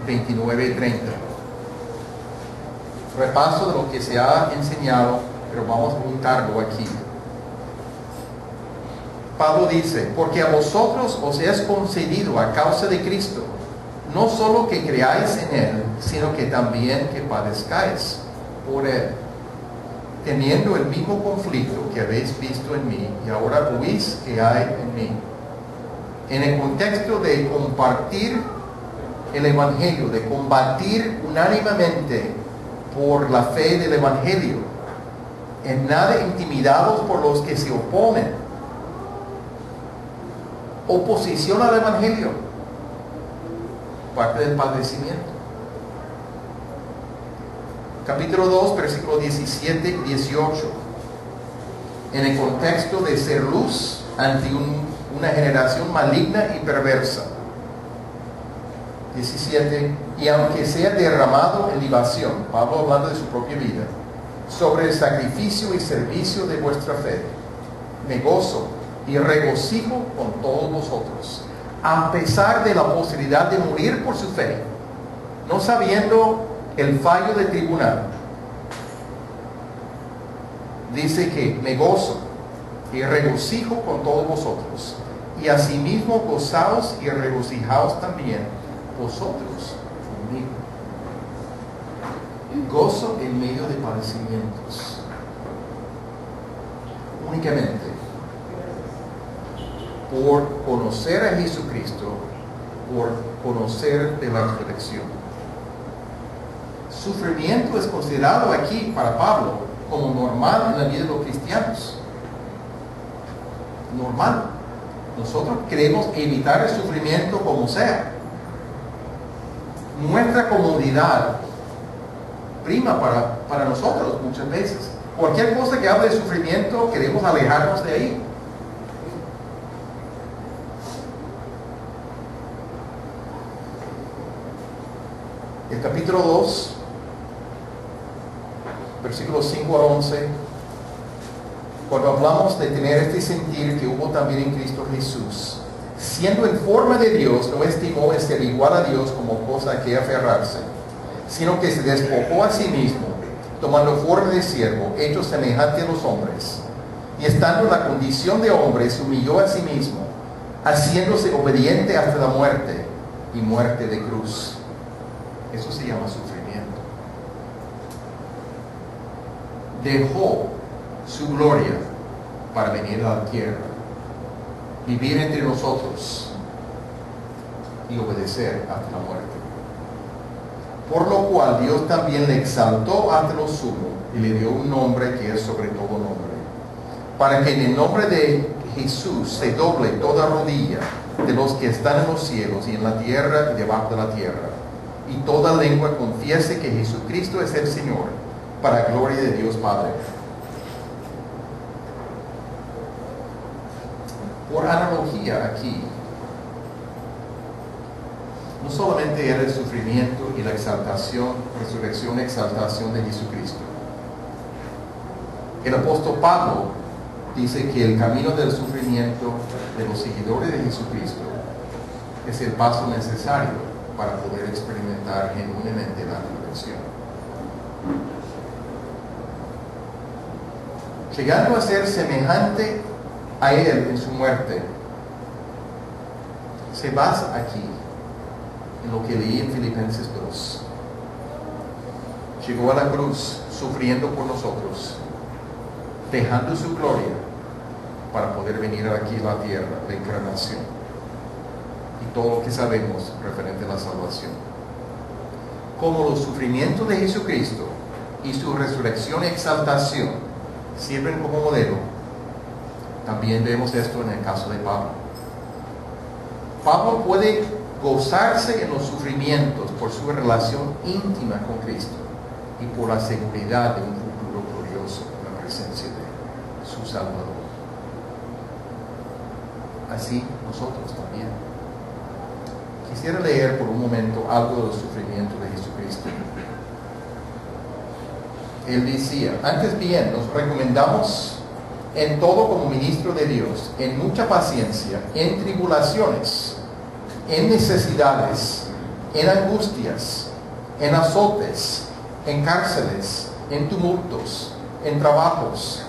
29 y 30. Repaso de lo que se ha enseñado, pero vamos a juntarlo aquí. Pablo dice, porque a vosotros os es concedido a causa de Cristo, no solo que creáis en Él, sino que también que padezcáis por Él, teniendo el mismo conflicto que habéis visto en mí y ahora oís que hay en mí. En el contexto de compartir el Evangelio, de combatir unánimemente por la fe del Evangelio, en nada intimidados por los que se oponen. Oposición al Evangelio, parte del padecimiento. Capítulo 2, versículos 17 y 18. En el contexto de ser luz ante una generación maligna y perversa. 17. Y aunque sea derramado en libación, Pablo hablando de su propia vida, sobre el sacrificio y servicio de vuestra fe, me gozo y regocijo con todos vosotros, a pesar de la posibilidad de morir por su fe, no sabiendo el fallo del tribunal. Dice que me gozo y regocijo con todos vosotros, y asimismo gozaos y regocijaos también vosotros conmigo. Gozo en medio de padecimientos. Únicamente por conocer a Jesucristo, por conocer de la resurrección. Sufrimiento es considerado aquí para Pablo como normal en la vida de los cristianos. Normal. Nosotros queremos evitar el sufrimiento como sea. Nuestra comodidad prima para nosotros muchas veces. Cualquier cosa que hable de sufrimiento, queremos alejarnos de ahí. El capítulo 2, versículos 5 a 11, cuando hablamos de tener este sentir que hubo también en Cristo Jesús, siendo en forma de Dios, no estimó el ser igual a Dios como cosa a que aferrarse, sino que se despojó a sí mismo, tomando forma de siervo, hecho semejante a los hombres, y estando en la condición de hombre, se humilló a sí mismo, haciéndose obediente hasta la muerte, y muerte de cruz. Eso se llama sufrimiento. Dejó su gloria para venir a la tierra, vivir entre nosotros y obedecer hasta la muerte. Por lo cual Dios también le exaltó hasta lo sumo y le dio un nombre que es sobre todo nombre, para que en el nombre de Jesús se doble toda rodilla de los que están en los cielos y en la tierra y debajo de la tierra, y toda lengua confiese que Jesucristo es el Señor, para gloria de Dios Padre. Por analogía aquí, no solamente era el sufrimiento y la exaltación, resurrección, exaltación de Jesucristo. El apóstol Pablo dice que el camino del sufrimiento de los seguidores de Jesucristo es el paso necesario para poder experimentar genuinamente la resurrección. Llegando a ser semejante a Él en su muerte, se basa aquí en lo que leí en Filipenses 2. Llegó a la cruz sufriendo por nosotros, dejando su gloria para poder venir aquí a la tierra, la encarnación y todo lo que sabemos referente a la salvación. Como los sufrimientos de Jesucristo y su resurrección y exaltación sirven como modelo, también vemos esto en el caso de Pablo. Pablo puede gozarse en los sufrimientos por su relación íntima con Cristo y por la seguridad de un futuro glorioso en la presencia de su Salvador. Así nosotros también. Quisiera leer por un momento algo de los sufrimientos de Jesucristo. Él decía, antes bien nos recomendamos en todo como ministro de Dios, en mucha paciencia, en tribulaciones, en necesidades, en angustias, en azotes, en cárceles, en tumultos, en trabajos,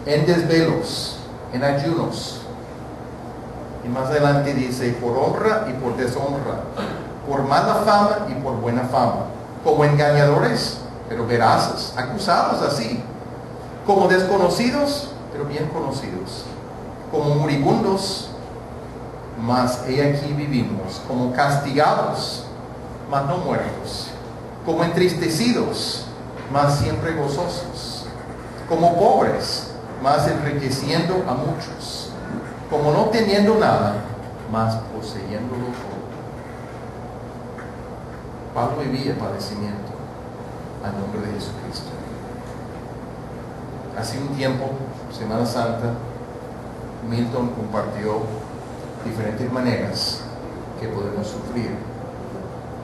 en desvelos, en ayunos. Y más adelante dice, por honra y por deshonra, por mala fama y por buena fama, como engañadores, pero veraces, acusados así, como desconocidos, pero bien conocidos, como moribundos, mas he aquí vivimos, como castigados, mas no muertos, como entristecidos, mas siempre gozosos, como pobres, mas enriqueciendo a muchos, como no teniendo nada, mas poseyéndolo todo. Pablo vivía padecimiento al nombre de Jesucristo. Hace un tiempo, Semana Santa, Milton compartió diferentes maneras que podemos sufrir.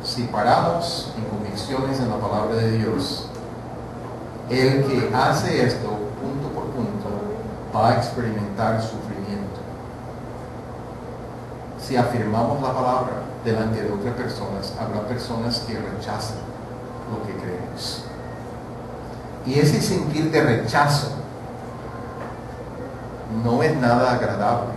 Si paramos en convicciones en la palabra de Dios, el que hace esto punto por punto va a experimentar sufrimiento. Si afirmamos la palabra delante de otras personas, habrá personas que rechazan lo que creemos. Y ese sentir de rechazo no es nada agradable.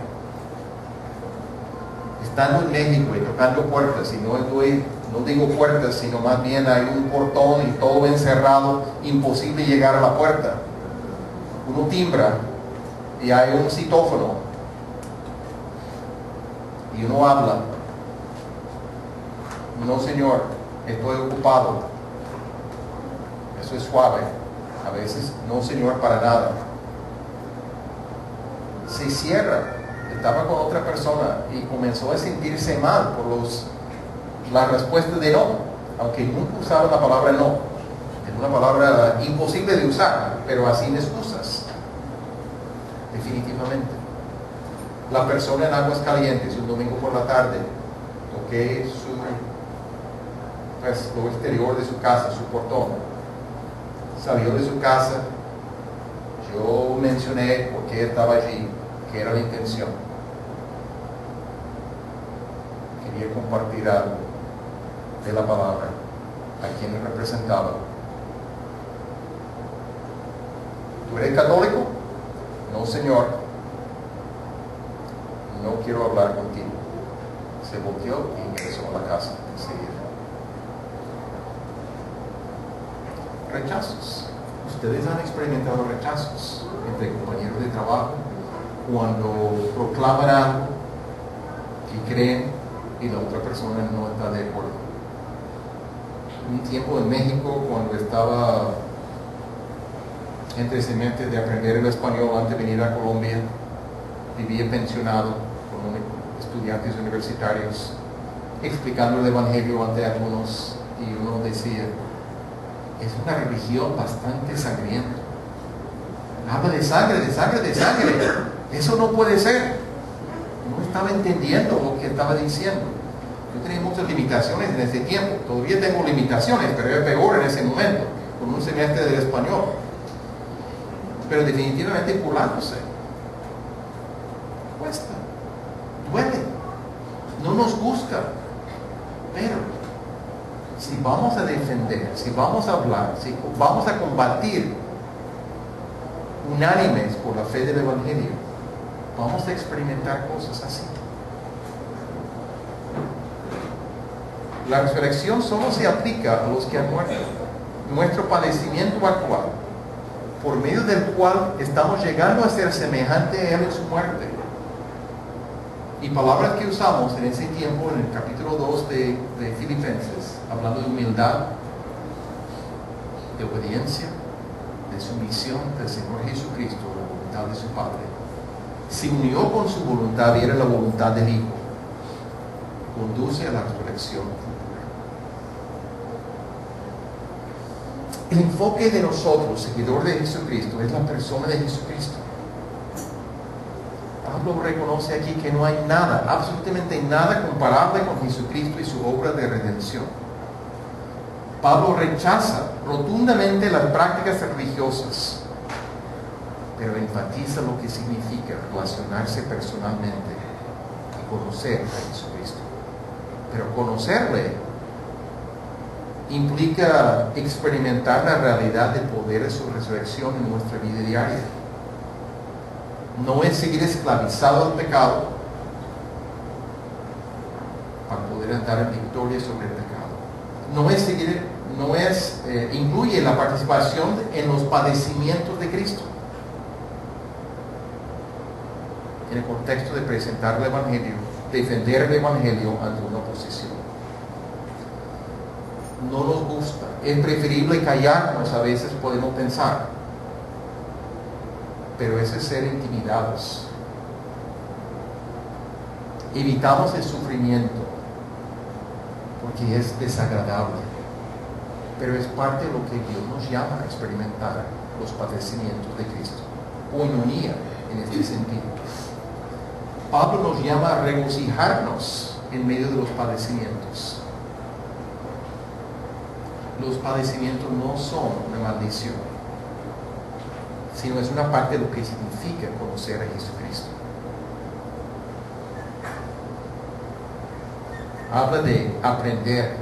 Estando en México y tocando puertas, y no digo puertas, sino más bien hay un portón y todo encerrado, imposible llegar a la puerta. Uno timbra y hay un citófono y uno habla. No, señor, estoy ocupado. Eso es suave. A veces, no, señor, para nada. Se cierra. Estaba con otra persona y comenzó a sentirse mal por la respuesta de no, aunque nunca usaba la palabra no. Es una palabra imposible de usar, pero sin excusas. Definitivamente. La persona en Aguascalientes, un domingo por la tarde, toqué lo exterior de su casa, su portón. Salió de su casa, yo mencioné por qué estaba allí, que era la intención. Quería compartir algo de la palabra a quien representaba. ¿Tú eres católico? No, señor. No quiero hablar contigo. Se volteó y ingresó a la casa enseguida. Rechazos. Ustedes han experimentado rechazos entre compañeros de trabajo cuando proclaman algo que creen y la otra persona no está de acuerdo. Un tiempo en México, cuando estaba entre semestres de aprender el español antes de venir a Colombia, vivía pensionado con estudiantes universitarios, explicando el Evangelio ante algunos, y uno decía, es una religión bastante sangrienta. Habla de sangre, de sangre, de sangre. Eso no puede ser. No estaba entendiendo lo que estaba diciendo. Yo tenía muchas limitaciones en ese tiempo. Todavía tengo limitaciones, pero era peor en ese momento, con un semestre del español. Pero definitivamente curándose. Cuesta. Duele. No nos gusta. Pero si vamos a defender, si vamos a hablar, si vamos a combatir unánimes por la fe del Evangelio, vamos a experimentar cosas así. La resurrección solo se aplica a los que han muerto. Nuestro padecimiento actual, por medio del cual estamos llegando a ser semejante a Él en su muerte. Y palabras que usamos en ese tiempo, en el capítulo 2 de Filipenses, hablando de humildad, de obediencia, de sumisión del Señor Jesucristo, la voluntad de su Padre, se unió con su voluntad y era la voluntad del Hijo. Conduce a la resurrección futura. El enfoque de nosotros, seguidor de Jesucristo, es la persona de Jesucristo. Pablo reconoce aquí que no hay nada, absolutamente nada comparable con Jesucristo y su obra de redención. Pablo rechaza rotundamente las prácticas religiosas, pero enfatiza lo que significa relacionarse personalmente y conocer a Jesucristo. Pero conocerle implica experimentar la realidad del poder de su resurrección en nuestra vida diaria. No es seguir esclavizado al pecado para poder andar en victoria sobre el pecado. Incluye la participación en los padecimientos de Cristo, en el contexto de presentar el Evangelio, defender el Evangelio ante una oposición. No nos gusta, es preferible callarnos, a veces podemos pensar, pero ese es ser intimidados. Evitamos el sufrimiento porque es desagradable, pero es parte de lo que Dios nos llama a experimentar, los padecimientos de Cristo. Koinonía en este sentido. Pablo nos llama a regocijarnos en medio de los padecimientos. Los padecimientos no son una maldición, sino es una parte de lo que significa conocer a Jesucristo. Habla de aprender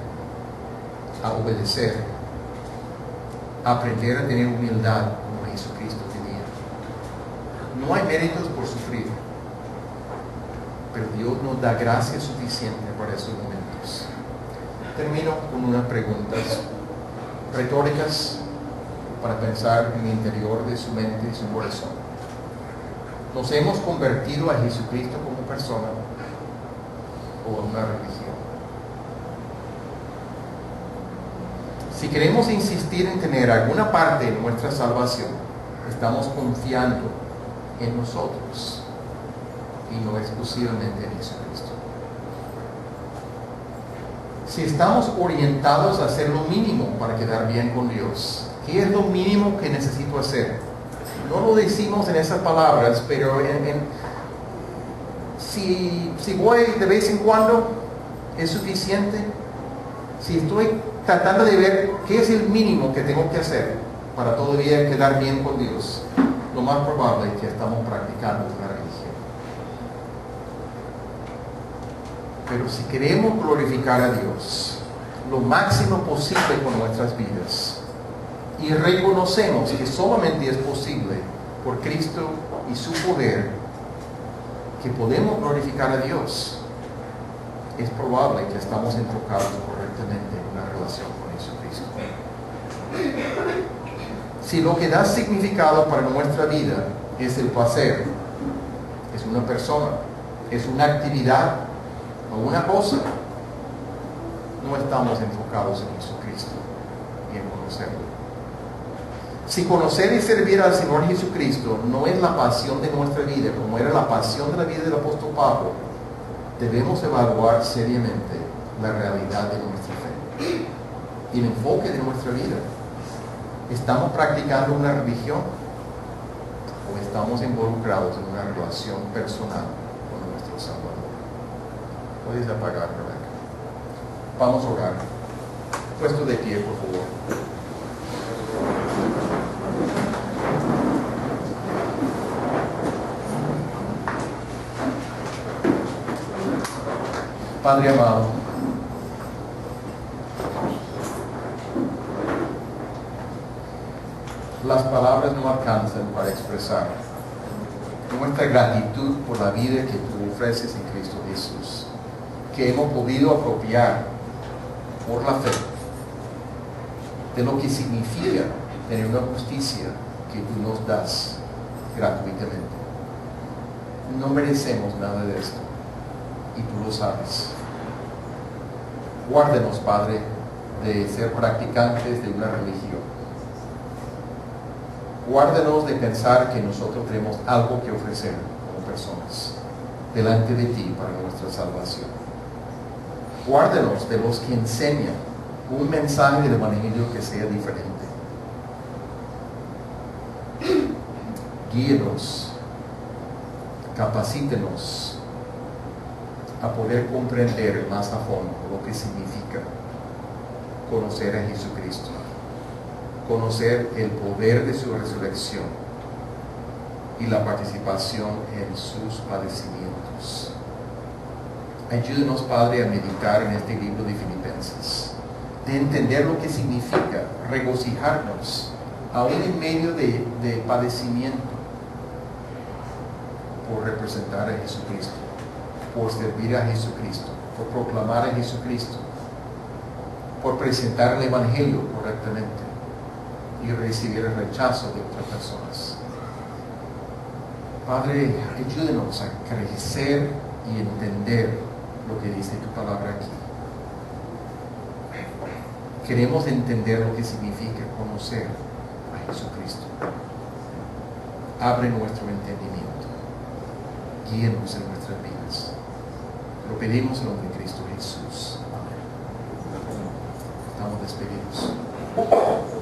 a obedecer, aprender a tener humildad como Jesucristo tenía. No hay méritos por sufrir, pero Dios nos da gracia suficiente para esos momentos. Termino con unas preguntas retóricas para pensar en el interior de su mente y su corazón. ¿Nos hemos convertido a Jesucristo como persona o a una religión? Si queremos insistir en tener alguna parte de nuestra salvación, estamos confiando en nosotros y no exclusivamente en Jesucristo. Si estamos orientados a hacer lo mínimo para quedar bien con Dios, ¿qué es lo mínimo que necesito hacer? No lo decimos en esas palabras, pero si voy de vez en cuando, ¿es suficiente? Si estoy tratando de ver qué es el mínimo que tengo que hacer para todavía quedar bien con Dios, lo más probable es que estamos practicando una religión. Pero si queremos glorificar a Dios lo máximo posible con nuestras vidas y reconocemos que solamente es posible por Cristo y su poder que podemos glorificar a Dios, es probable que estamos enfocados correctamente en una relación con Jesucristo. Si lo que da significado para nuestra vida es el placer, es una persona, es una actividad o una cosa, no estamos enfocados en Jesucristo y en conocerlo. Si conocer y servir al Señor Jesucristo no es la pasión de nuestra vida, como era la pasión de la vida del apóstol Pablo, debemos evaluar seriamente la realidad de nuestra fe y el enfoque de nuestra vida. ¿Estamos practicando una religión o estamos involucrados en una relación personal con nuestro Salvador? Puedes apagar, Rebeca. Vamos a orar. Puesto de pie, por favor. Padre amado, las palabras no alcanzan para expresar nuestra gratitud por la vida que tú ofreces en Cristo Jesús, que hemos podido apropiar por la fe de lo que significa tener una justicia que tú nos das gratuitamente. No merecemos nada de esto y tú lo sabes. Guárdenos, Padre, de ser practicantes de una religión. Guárdenos de pensar que nosotros tenemos algo que ofrecer como personas delante de ti para nuestra salvación. Guárdenos de los que enseñan un mensaje del Evangelio que sea diferente. Guíenos, capacítenos a poder comprender más a fondo lo que significa conocer a Jesucristo, conocer el poder de su resurrección y la participación en sus padecimientos. Ayúdenos, Padre, a meditar en este libro de Filipenses, de entender lo que significa regocijarnos aún en medio de padecimiento por representar a Jesucristo, por servir a Jesucristo, por proclamar a Jesucristo, por presentar el Evangelio correctamente y recibir el rechazo de otras personas. Padre, ayúdenos a crecer y entender lo que dice tu palabra aquí. Queremos entender lo que significa conocer a Jesucristo. Abre nuestro entendimiento. Guíenos en nuestras vidas. Lo pedimos en nombre de Cristo Jesús. Amén. Estamos despedidos.